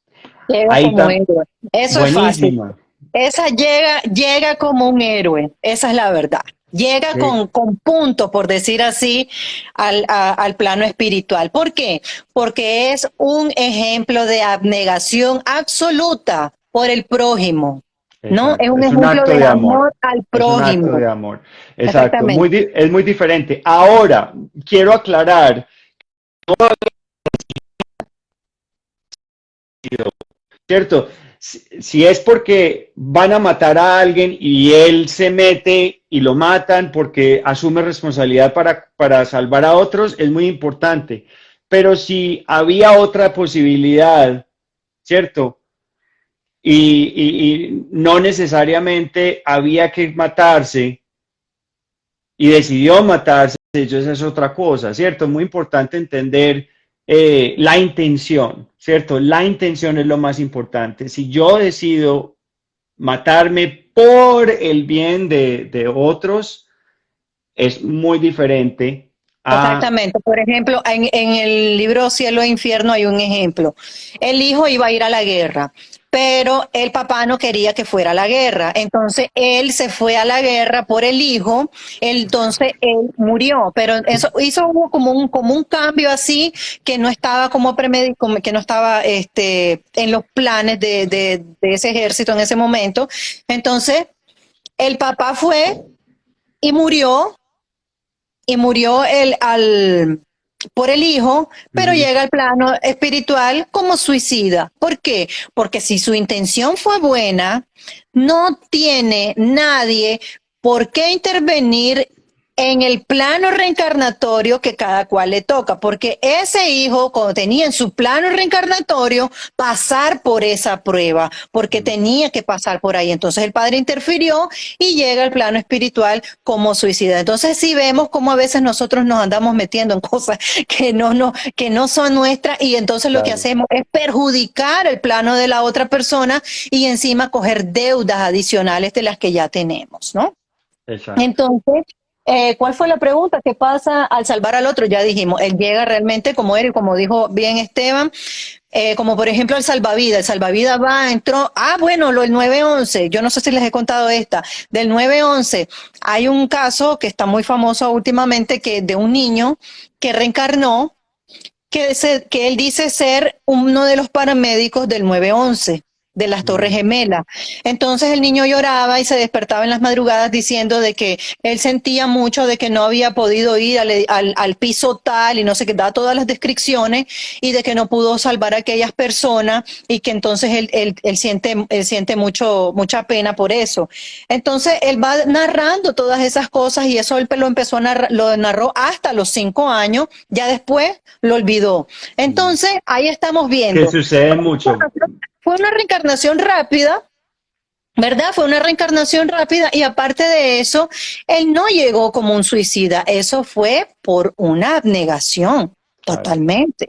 Llega Ahí como está, héroe. Eso es fácil. buenísima. Esa llega como un héroe. Esa es la verdad. Llega Sí, con puntos, por decir así, al plano espiritual. ¿Por qué? Porque es un ejemplo de abnegación absoluta por el prójimo. ¿No? Es exacto. un Es un ejemplo acto del de amor. amor al Es un acto prójimo. de amor. Exacto. Exactamente. Es muy diferente. Ahora, quiero aclarar, ¿cierto? Si es porque van a matar a alguien y él se mete y lo matan porque asume responsabilidad para salvar a otros, es muy importante. Pero si había otra posibilidad, ¿cierto? Y no necesariamente había que matarse y decidió matarse, eso es otra cosa, ¿cierto? Es muy importante entender la intención, ¿cierto? La intención es lo más importante. Si yo decido matarme por el bien de otros, es muy diferente a... Exactamente. Por ejemplo, en el libro Cielo e Infierno hay un ejemplo. El hijo iba a ir a la guerra, pero el papá no quería que fuera a la guerra. Entonces él se fue a la guerra por el hijo, entonces él murió. Pero eso hizo como un cambio así que no estaba como premeditado, que no estaba en los planes de ese ejército en ese momento. Entonces el papá fue y murió por el hijo, pero Ujú, llega al plano espiritual como suicida. ¿Por qué? Porque si su intención fue buena, no tiene nadie por qué intervenir en el plano reencarnatorio que cada cual le toca, porque ese hijo, cuando tenía en su plano reencarnatorio, pasar por esa prueba, porque ujú. tenía que pasar por ahí. Entonces el padre interfirió y llega al plano espiritual como suicida. Entonces sí vemos cómo a veces nosotros nos andamos metiendo en cosas que no son nuestras y entonces lo que Claro, hacemos es perjudicar el plano de la otra persona y encima coger deudas adicionales de las que ya tenemos, ¿no? exacto. Entonces, ¿cuál fue la pregunta? ¿Qué pasa al salvar al otro? Ya dijimos, él llega realmente como él, como dijo bien Esteban, como por ejemplo el salvavidas va, entró, bueno, el 911, yo no sé si les he contado esta, del 911, hay un caso que está muy famoso últimamente, que de un niño que reencarnó, que él dice ser uno de los paramédicos del 911 de las Torres Ujú. Gemelas. Entonces el niño lloraba y se despertaba en las madrugadas diciendo de que él sentía mucho de que no había podido ir al piso tal y no sé qué, da todas las descripciones y de que no pudo salvar a aquellas personas y que entonces él siente mucha pena por eso. Entonces él va narrando todas esas cosas y eso él lo empezó a narrar, lo narró hasta los 5 años, ya después lo olvidó. Ujú. Entonces ahí estamos Que viendo. sucede mucho. Fue una reencarnación rápida, ¿verdad? Fue una reencarnación rápida y aparte de eso, él no llegó como un suicida, eso fue por una abnegación, Claro, totalmente.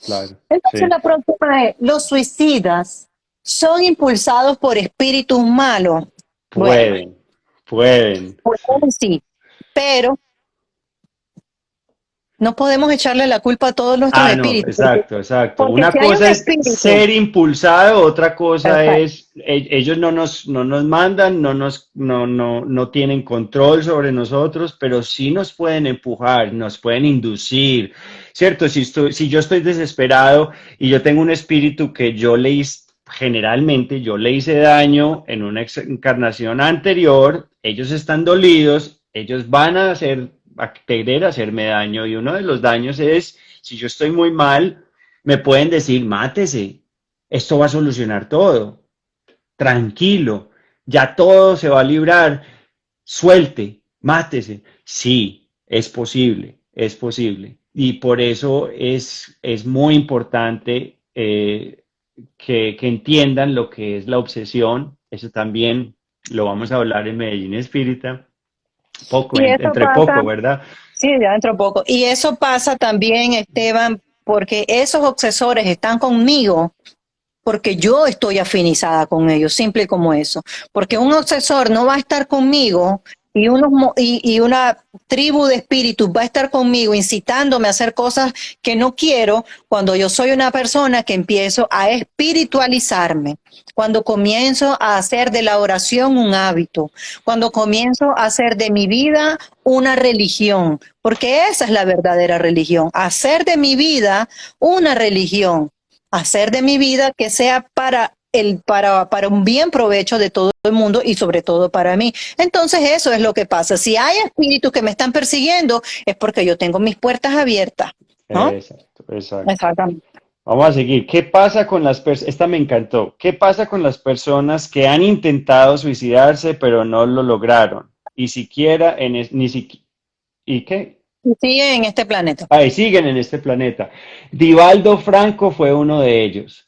claro, Entonces sí. la próxima es, ¿los suicidas son impulsados por espíritus malos? Bueno, Pueden, pueden, pues sí. sí, pero no podemos echarle la culpa a todos nuestros Ah, no, espíritus, exacto, exacto. porque Una si hay un cosa es espíritu, ser impulsado, otra cosa exacto, es, ellos no nos mandan, no tienen control sobre nosotros, pero sí nos pueden empujar, nos pueden inducir, ¿cierto? Si yo estoy desesperado y yo tengo un espíritu que generalmente yo le hice daño en una encarnación anterior, ellos están dolidos, ellos van a querer hacerme daño y uno de los daños es si yo estoy muy mal, me pueden decir, mátese, esto va a solucionar todo, tranquilo, ya todo se va a librar, suelte, mátese. Sí, es posible, es posible. Y por eso es muy importante que entiendan lo que es la obsesión. Eso también lo vamos a hablar en Medellín Espírita, poco, y eso entre pasa, poco, ¿verdad? sí, ya dentro de poco, y eso pasa también, Esteban, porque esos obsesores están conmigo porque yo estoy afinizada con ellos, simple como eso. Porque un obsesor no va a estar conmigo y una tribu de espíritus va a estar conmigo incitándome a hacer cosas que no quiero cuando yo soy una persona que empiezo a espiritualizarme, cuando comienzo a hacer de la oración un hábito, cuando comienzo a hacer de mi vida una religión, porque esa es la verdadera religión, hacer de mi vida una religión, hacer de mi vida que sea para un bien provecho de todo el mundo y sobre todo para mí. Entonces eso es lo que pasa. Si hay espíritus que me están persiguiendo, es porque yo tengo mis puertas abiertas, ¿no? Exacto, exacto. Exactamente. Vamos a seguir. ¿Qué pasa con las personas? Esta me encantó. ¿Qué pasa con las personas que han intentado suicidarse pero no lo lograron? Y siquiera ni siquiera, ¿y qué? Sí, en este planeta. Ahí siguen en este planeta. Divaldo Franco fue uno de ellos,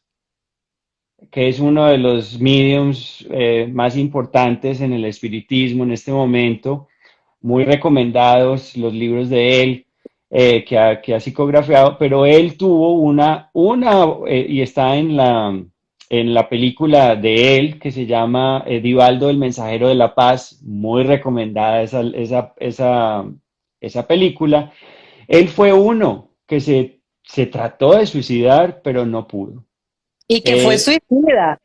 que es uno de los mediums más importantes en el espiritismo en este momento. Muy recomendados los libros de él que ha psicografiado, pero él tuvo y está en la película de él que se llama Divaldo, el mensajero de la paz, muy recomendada esa película. Él fue uno que se trató de suicidar, pero no pudo. Y que fue Eh, suicida.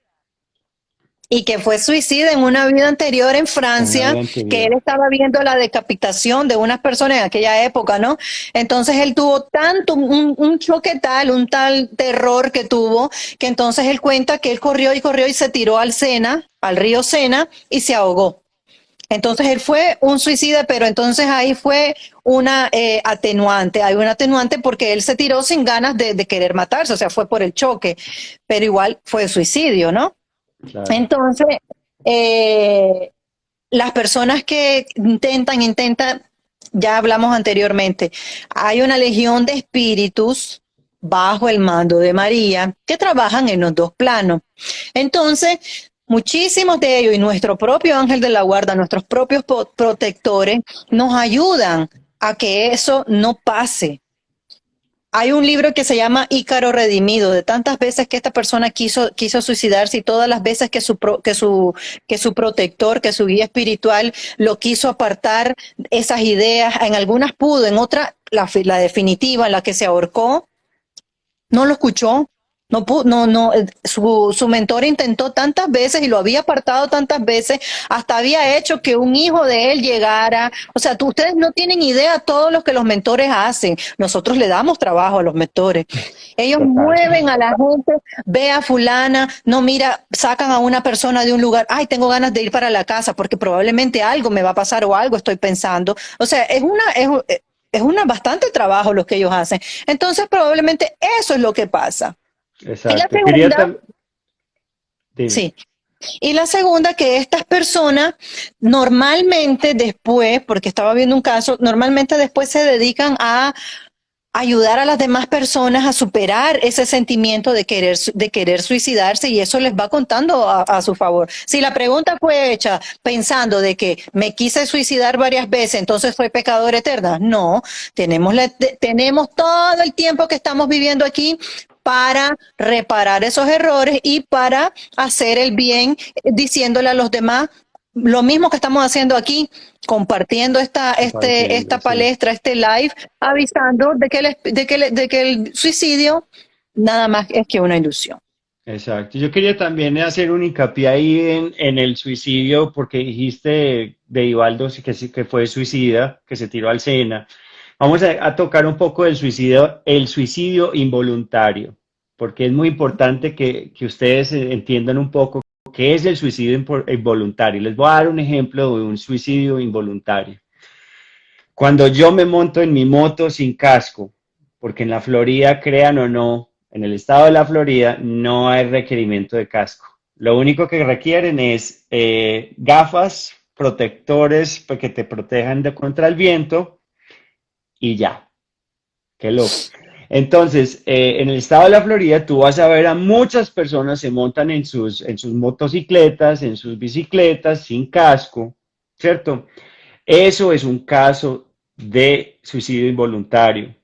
Y que fue suicida en una vida anterior en en una Francia, vida que él anterior. estaba viendo la decapitación de unas personas en aquella época, ¿no? Entonces él tuvo un choque tal, un tal terror que tuvo, que entonces él cuenta que él corrió y corrió y se tiró al Sena, al río Sena, y se ahogó. Entonces él fue un suicida, pero entonces ahí fue una atenuante, hay una atenuante porque él se tiró sin ganas de querer matarse, o sea, fue por el choque, pero igual fue suicidio, ¿no? Claro. Entonces, eh, las personas que intentan, ya hablamos anteriormente, hay una legión de espíritus bajo el mando de María que trabajan en los dos planos. Entonces, muchísimos de ellos y nuestro propio ángel de la guarda, nuestros propios protectores, nos ayudan a que eso no pase. Hay un libro que se llama Ícaro Redimido, de tantas veces que esta persona quiso suicidarse y todas las veces que su protector, que su guía espiritual lo quiso apartar esas ideas, en algunas pudo, en otras, la definitiva, en la que se ahorcó, no lo escuchó. No, su mentor intentó tantas veces y lo había apartado tantas veces, hasta había hecho que un hijo de él llegara. O sea, ustedes no tienen idea todo lo que los mentores hacen. Nosotros le damos trabajo a los mentores. Ellos Total. mueven a la gente, ve a fulana, no mira, sacan a una persona de un lugar, ay, tengo ganas de ir para la casa porque probablemente algo me va a pasar o algo estoy pensando. O sea, es una bastante trabajo lo que ellos hacen. Entonces, probablemente eso es lo que pasa. Y la Exacto. Quería segunda, también, dime. sí, y la segunda que estas personas normalmente después, porque estaba viendo un caso, normalmente después se dedican a ayudar a las demás personas a superar ese sentimiento de querer suicidarse y eso les va contando a su favor. Si la pregunta fue hecha pensando de que me quise suicidar varias veces, entonces fue pecadora eterna. No, tenemos todo el tiempo que estamos viviendo aquí para reparar esos errores y para hacer el bien, diciéndole a los demás lo mismo que estamos haciendo aquí, compartiendo esta Compartiendo, sí. palestra, este live, avisando de que el suicidio nada más es que una ilusión. Exacto. Yo quería también hacer un hincapié ahí en el suicidio, porque dijiste de Ivaldo sí que fue suicida, que se tiró al Sena. Vamos a tocar un poco del suicidio, el suicidio involuntario, porque es muy importante que ustedes entiendan un poco qué es el suicidio involuntario. Les voy a dar un ejemplo de un suicidio involuntario. Cuando yo me monto en mi moto sin casco, porque en la Florida, crean o no, en el estado de la Florida no hay requerimiento de casco. Lo único que requieren es gafas, protectores para que te protejan contra el viento y ya. Qué loco. Entonces, en el estado de la Florida, tú vas a ver a muchas personas se montan en sus motocicletas, en sus bicicletas, sin casco, ¿cierto? Eso es un caso de suicidio involuntario.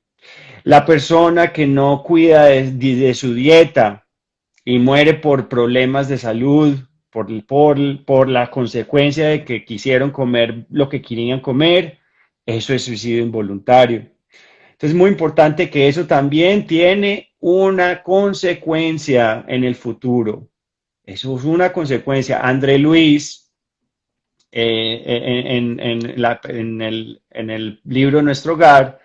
La persona que no cuida de su dieta y muere por problemas de salud, por la consecuencia de que quisieron comer lo que querían comer, eso es suicidio involuntario. Entonces es muy importante que eso también tiene una consecuencia en el futuro. Eso es una consecuencia. André Luis, en el libro Nuestro Hogar,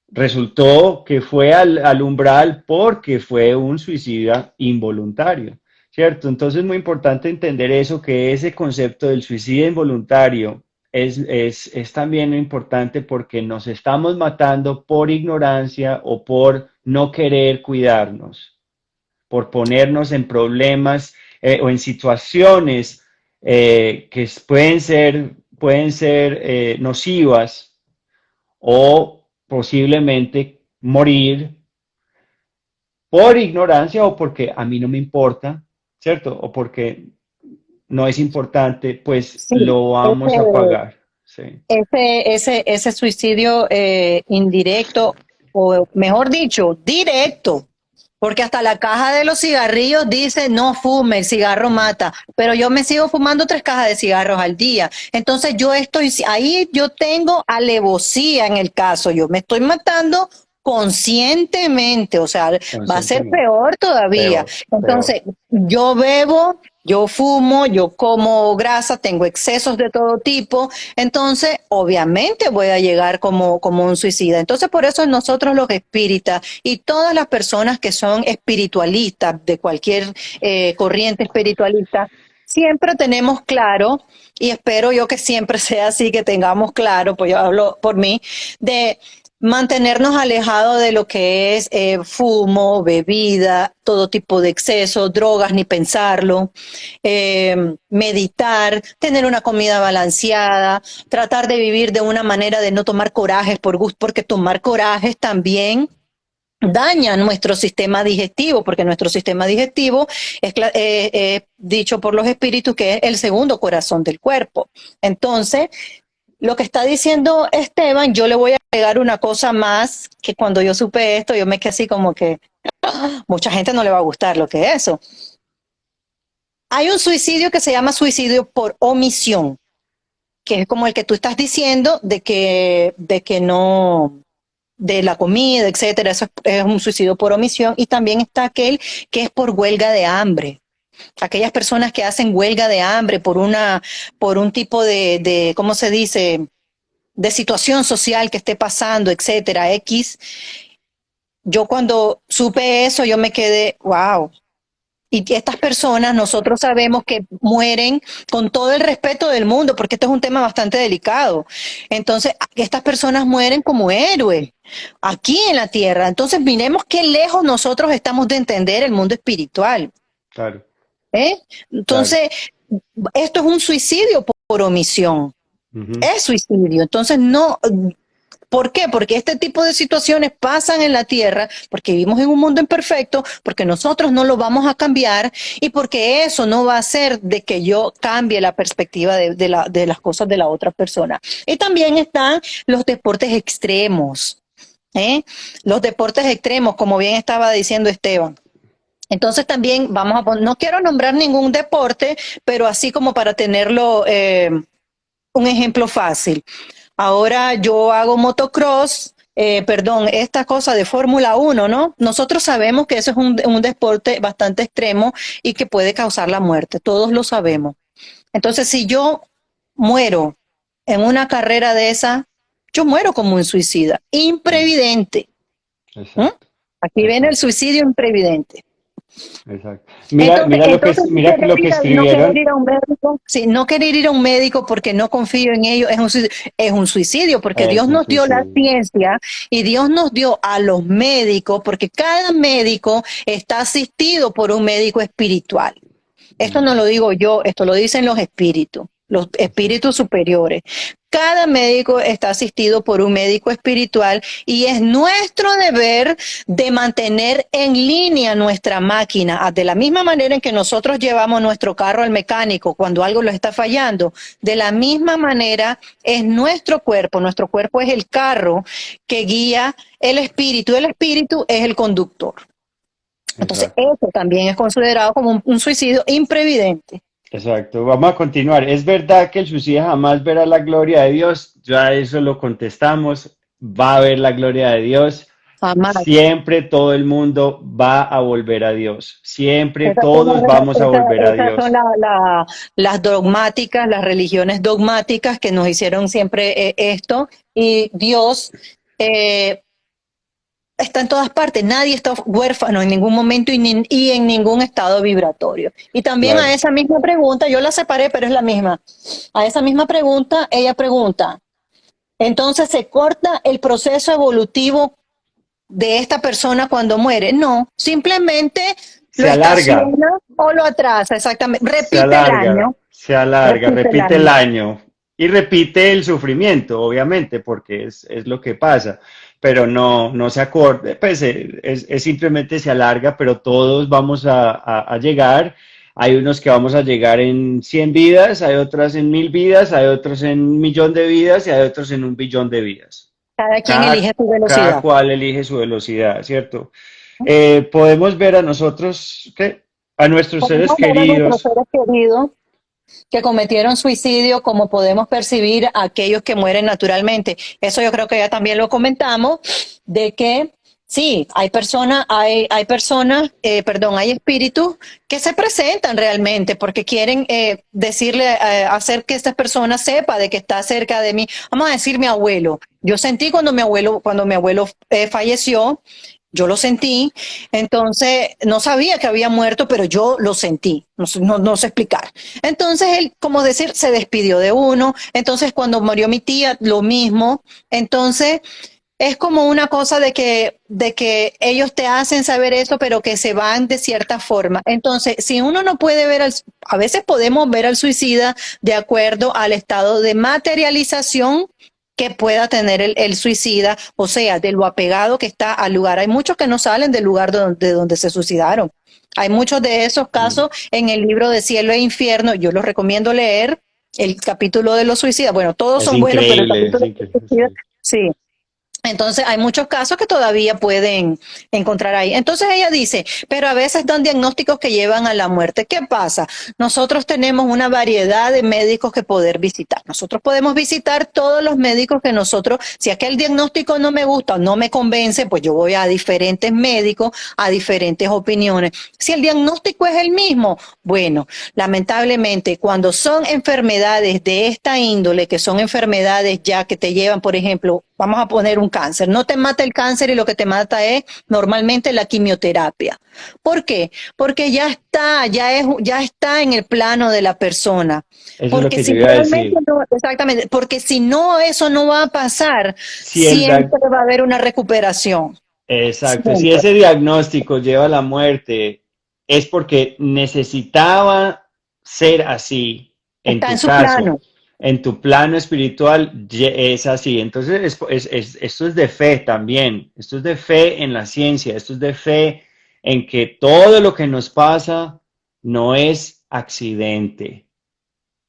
resultó que fue al umbral porque fue un suicida involuntario, ¿cierto? Entonces es muy importante entender eso, que ese concepto del suicidio involuntario es también importante porque nos estamos matando por ignorancia o por no querer cuidarnos, por ponernos en problemas o en situaciones que pueden ser nocivas o posiblemente morir por ignorancia o porque a mí no me importa, ¿cierto? O porque no es importante, pues Sí, lo vamos a pagar. Sí, ese suicidio indirecto, o mejor dicho, directo, porque hasta la caja de los cigarrillos dice no fume, el cigarro mata, pero yo me sigo fumando 3 cajas de cigarros al día. Entonces yo estoy, ahí yo tengo alevosía en el caso, yo me estoy matando conscientemente, o sea, va a ser conscientemente. peor todavía. Peor, peor. Entonces yo bebo, yo fumo, yo como grasa, tengo excesos de todo tipo, entonces obviamente voy a llegar como un suicida. Entonces por eso nosotros los espíritas y todas las personas que son espiritualistas de cualquier corriente espiritualista, siempre tenemos claro, y espero yo que siempre sea así, que tengamos claro, pues yo hablo por mí, de mantenernos alejados de lo que es fumo, bebida, todo tipo de exceso, drogas, ni pensarlo, meditar, tener una comida balanceada, tratar de vivir de una manera de no tomar corajes por gusto, porque tomar corajes también daña nuestro sistema digestivo, porque nuestro sistema digestivo es dicho por los espíritus que es el segundo corazón del cuerpo. Entonces, lo que está diciendo Esteban, yo le voy a agregar una cosa más, que cuando yo supe esto, yo me quedé así como que mucha gente no le va a gustar lo que es eso. Hay un suicidio que se llama suicidio por omisión, que es como el que tú estás diciendo de que no, de la comida, etcétera, eso es un suicidio por omisión, y también está aquel que es por huelga de hambre. Aquellas personas que hacen huelga de hambre por un tipo ¿cómo se dice? De situación social que esté pasando, etcétera, X. Yo cuando supe eso, yo me quedé, wow. Y estas personas, nosotros sabemos que mueren con todo el respeto del mundo, porque este es un tema bastante delicado. Entonces, estas personas mueren como héroes aquí en la tierra. Entonces, miremos qué lejos nosotros estamos de entender el mundo espiritual. Claro, ¿Eh? claro. Entonces, esto es un suicidio por omisión. Ujú. Es suicidio. Entonces, no, ¿Por qué? Porque este tipo de situaciones pasan en la tierra, porque vivimos en un mundo imperfecto, porque nosotros no lo vamos a cambiar y porque eso no va a hacer de que yo cambie la perspectiva de las cosas de la otra persona. Y también están los deportes extremos. Los deportes extremos, como bien estaba diciendo Esteban. Entonces también vamos a poner, no quiero nombrar ningún deporte, pero así como para tenerlo un ejemplo fácil. Ahora yo hago motocross, perdón, esta cosa de Fórmula 1, ¿no? Nosotros sabemos que eso es un deporte bastante extremo y que puede causar la muerte, todos lo sabemos. Entonces, si yo muero en una carrera de esa, yo muero como un suicida, Mm, imprevidente. ¿Mm? exacto, Aquí viene el exacto, suicidio imprevidente. exacto. Mira, mira que lo que No querer escribieron. ir a un médico, sí, no querer ir a un médico porque no confío en ellos es un suicidio, porque Dios Es un nos dio la suicidio. ciencia y Dios nos dio a los médicos, porque cada médico está asistido por un médico espiritual. Esto no Mm, lo digo yo, esto lo dicen los exacto. espíritus superiores. Cada médico está asistido por un médico espiritual y es nuestro deber de mantener en línea nuestra máquina. De la misma manera en que nosotros llevamos nuestro carro al mecánico cuando algo lo está fallando, de la misma manera es nuestro cuerpo es el carro que guía el espíritu es el conductor. Entonces, Exacto. eso también es considerado como un suicidio imprevidente. Exacto, vamos a continuar. Es verdad que el suicida jamás verá la gloria de Dios, ya eso lo contestamos, va a ver la gloria de Dios. Jamás. Siempre todo el mundo va a volver a Dios, siempre todos vamos a volver a Esas son Dios. las dogmáticas, las religiones dogmáticas que nos hicieron siempre esto. Y Dios eh, está en todas partes, nadie está huérfano en ningún momento y en ningún estado vibratorio. Y también a Claro, esa misma pregunta, yo la separé, pero es la misma. A esa misma pregunta, ella pregunta, entonces se corta el proceso evolutivo de esta persona cuando muere. No, simplemente lo se alarga, estaciona o lo atrasa, exactamente. se alarga, Repite el repite el año. año y repite el sufrimiento, obviamente, porque es lo que pasa, pero no se acorde, pues es simplemente se alarga, pero todos vamos a llegar. Hay unos que vamos a llegar en 100 vidas, hay otras en 1000 vidas, hay otros en 1 millón de vidas y hay otros en 1 billón de vidas. Cada quien Cada, elige su cada velocidad. cual elige su velocidad, ¿cierto? Podemos ver a nosotros, ¿qué? A nuestros seres Podemos ver a nuestros queridos. seres queridos que cometieron suicidio, como podemos percibir a aquellos que mueren naturalmente. Eso yo creo que ya también lo comentamos, de que sí, hay espíritus que se presentan realmente porque quieren decirle, hacer que esta persona sepa de que está cerca de mí. Vamos a decir mi abuelo. Yo sentí cuando mi abuelo falleció, yo lo sentí, entonces no sabía que había muerto, pero yo lo sentí, no sé explicar. Entonces él, como decir, se despidió de uno, entonces cuando murió mi tía, lo mismo, entonces es como una cosa de que ellos te hacen saber eso, pero que se van de cierta forma. Entonces, si uno no puede a veces podemos ver al suicida de acuerdo al estado de materialización que pueda tener el suicida, o sea, de lo apegado que está al lugar. Hay muchos que no salen del lugar de donde se suicidaron. Hay muchos de esos casos en el libro de Cielo e Infierno. Yo los recomiendo leer el capítulo de los suicidas. Bueno, todos Es son buenos, pero el increíble, es capítulo de los increíble. suicidas, Sí. sí. Entonces, hay muchos casos que todavía pueden encontrar ahí. Entonces, ella dice, pero a veces dan diagnósticos que llevan a la muerte. ¿Qué pasa? Nosotros tenemos una variedad de médicos que poder visitar. Nosotros podemos visitar todos los médicos que nosotros, si aquel diagnóstico no me gusta o no me convence, pues yo voy a diferentes médicos, a diferentes opiniones. Si el diagnóstico es el mismo, bueno, lamentablemente, cuando son enfermedades de esta índole, que son enfermedades ya que te llevan, por ejemplo, vamos a poner un cáncer. No te mata el cáncer y lo que te mata es normalmente la quimioterapia. ¿Por qué? Porque ya está en el plano de la persona. Eso es lo Porque que yo si iba a realmente decir. no, exactamente, porque si no, eso no va a pasar, Si el, siempre va a haber una recuperación. exacto, si Siempre. ese diagnóstico lleva a la muerte, es porque necesitaba ser así, en Está en tu su caso. plano. en tu plano espiritual es así. Entonces, esto es de fe también. Esto es de fe en la ciencia. Esto es de fe en que todo lo que nos pasa no es accidente.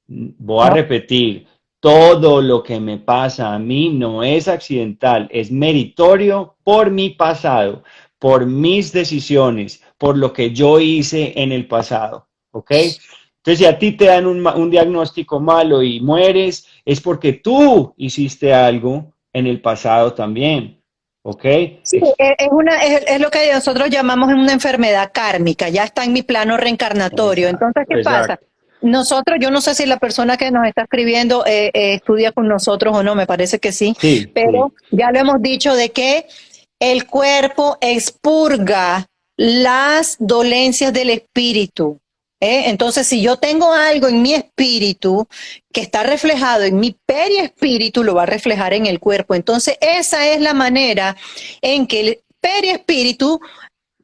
Voy a ¿no? repetir, todo lo que me pasa a mí no es accidental, es meritorio por mi pasado, por mis decisiones, por lo que yo hice en el pasado, ¿ok? Entonces, si a ti te dan un diagnóstico malo y mueres, es porque tú hiciste algo en el pasado también, ¿ok? Sí, es lo que nosotros llamamos una enfermedad kármica, ya está en mi plano reencarnatorio. Entonces, Exacto, ¿qué pasa? exacto. Nosotros, yo no sé si la persona que nos está escribiendo estudia con nosotros o no, me parece que sí, Sí, pero sí, ya lo hemos dicho de que el cuerpo expurga las dolencias del espíritu. Entonces, si yo tengo algo en mi espíritu que está reflejado en mi periespíritu, lo va a reflejar en el cuerpo. Entonces, esa es la manera en que el periespíritu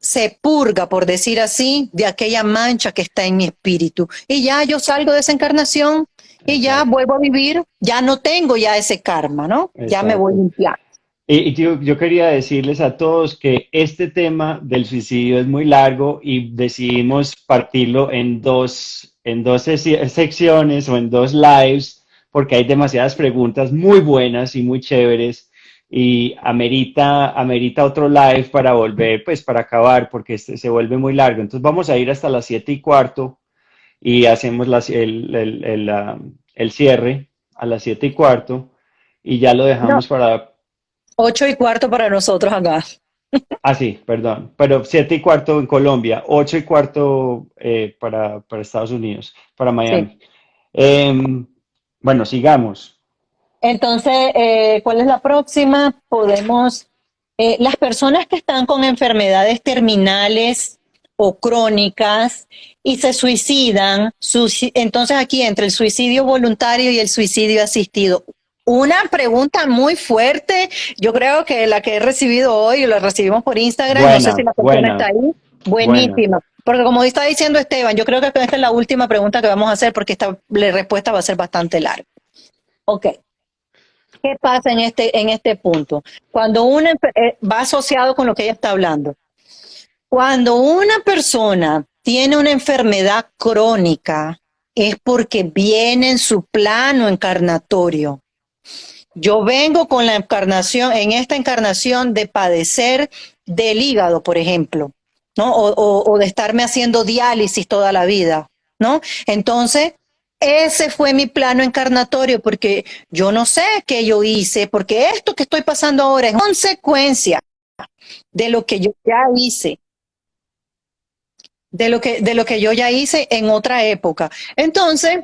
se purga, por decir así, de aquella mancha que está en mi espíritu. Y ya yo salgo de esa encarnación y ya exacto, vuelvo a vivir, ya no tengo ya ese karma, ¿no? Ya me voy exacto. limpiando. Y yo quería decirles a todos que este tema del suicidio es muy largo y decidimos partirlo en dos secciones o en dos lives porque hay demasiadas preguntas muy buenas y muy chéveres y amerita otro live para volver, pues para acabar porque este se vuelve muy largo. Entonces vamos a ir hasta las 7:15 y hacemos el cierre a las 7:15 y ya lo No, dejamos para 8:15 para nosotros acá. Ah, sí, perdón. Pero 7:15 en Colombia, 8:15 para Estados Unidos, para Sí. Miami. Em, bueno, sigamos. Entonces, ¿cuál es la próxima? Podemos, las personas que están con enfermedades terminales o crónicas y se suicidan, entonces aquí entre el suicidio voluntario y el suicidio asistido. Una pregunta muy fuerte, yo creo que la que he recibido hoy, la recibimos por Instagram, no sé si Buena, la persona está buena, ahí, buena. buenísima. Porque como está diciendo Esteban, yo creo que esta es la última pregunta que vamos a hacer porque esta la respuesta va a ser bastante larga. Ok. ¿Qué pasa en este punto? Cuando va asociado con lo que ella está hablando. Cuando una persona tiene una enfermedad crónica, es porque viene en su plano encarnatorio. Yo vengo con la encarnación, en esta encarnación de padecer del hígado, por ejemplo, ¿no? O de estarme haciendo diálisis toda la vida, ¿no? Entonces, ese fue mi plano encarnatorio, porque yo no sé qué yo hice, porque esto que estoy pasando ahora es consecuencia de lo que yo ya hice, de lo que yo ya hice en otra época. Entonces,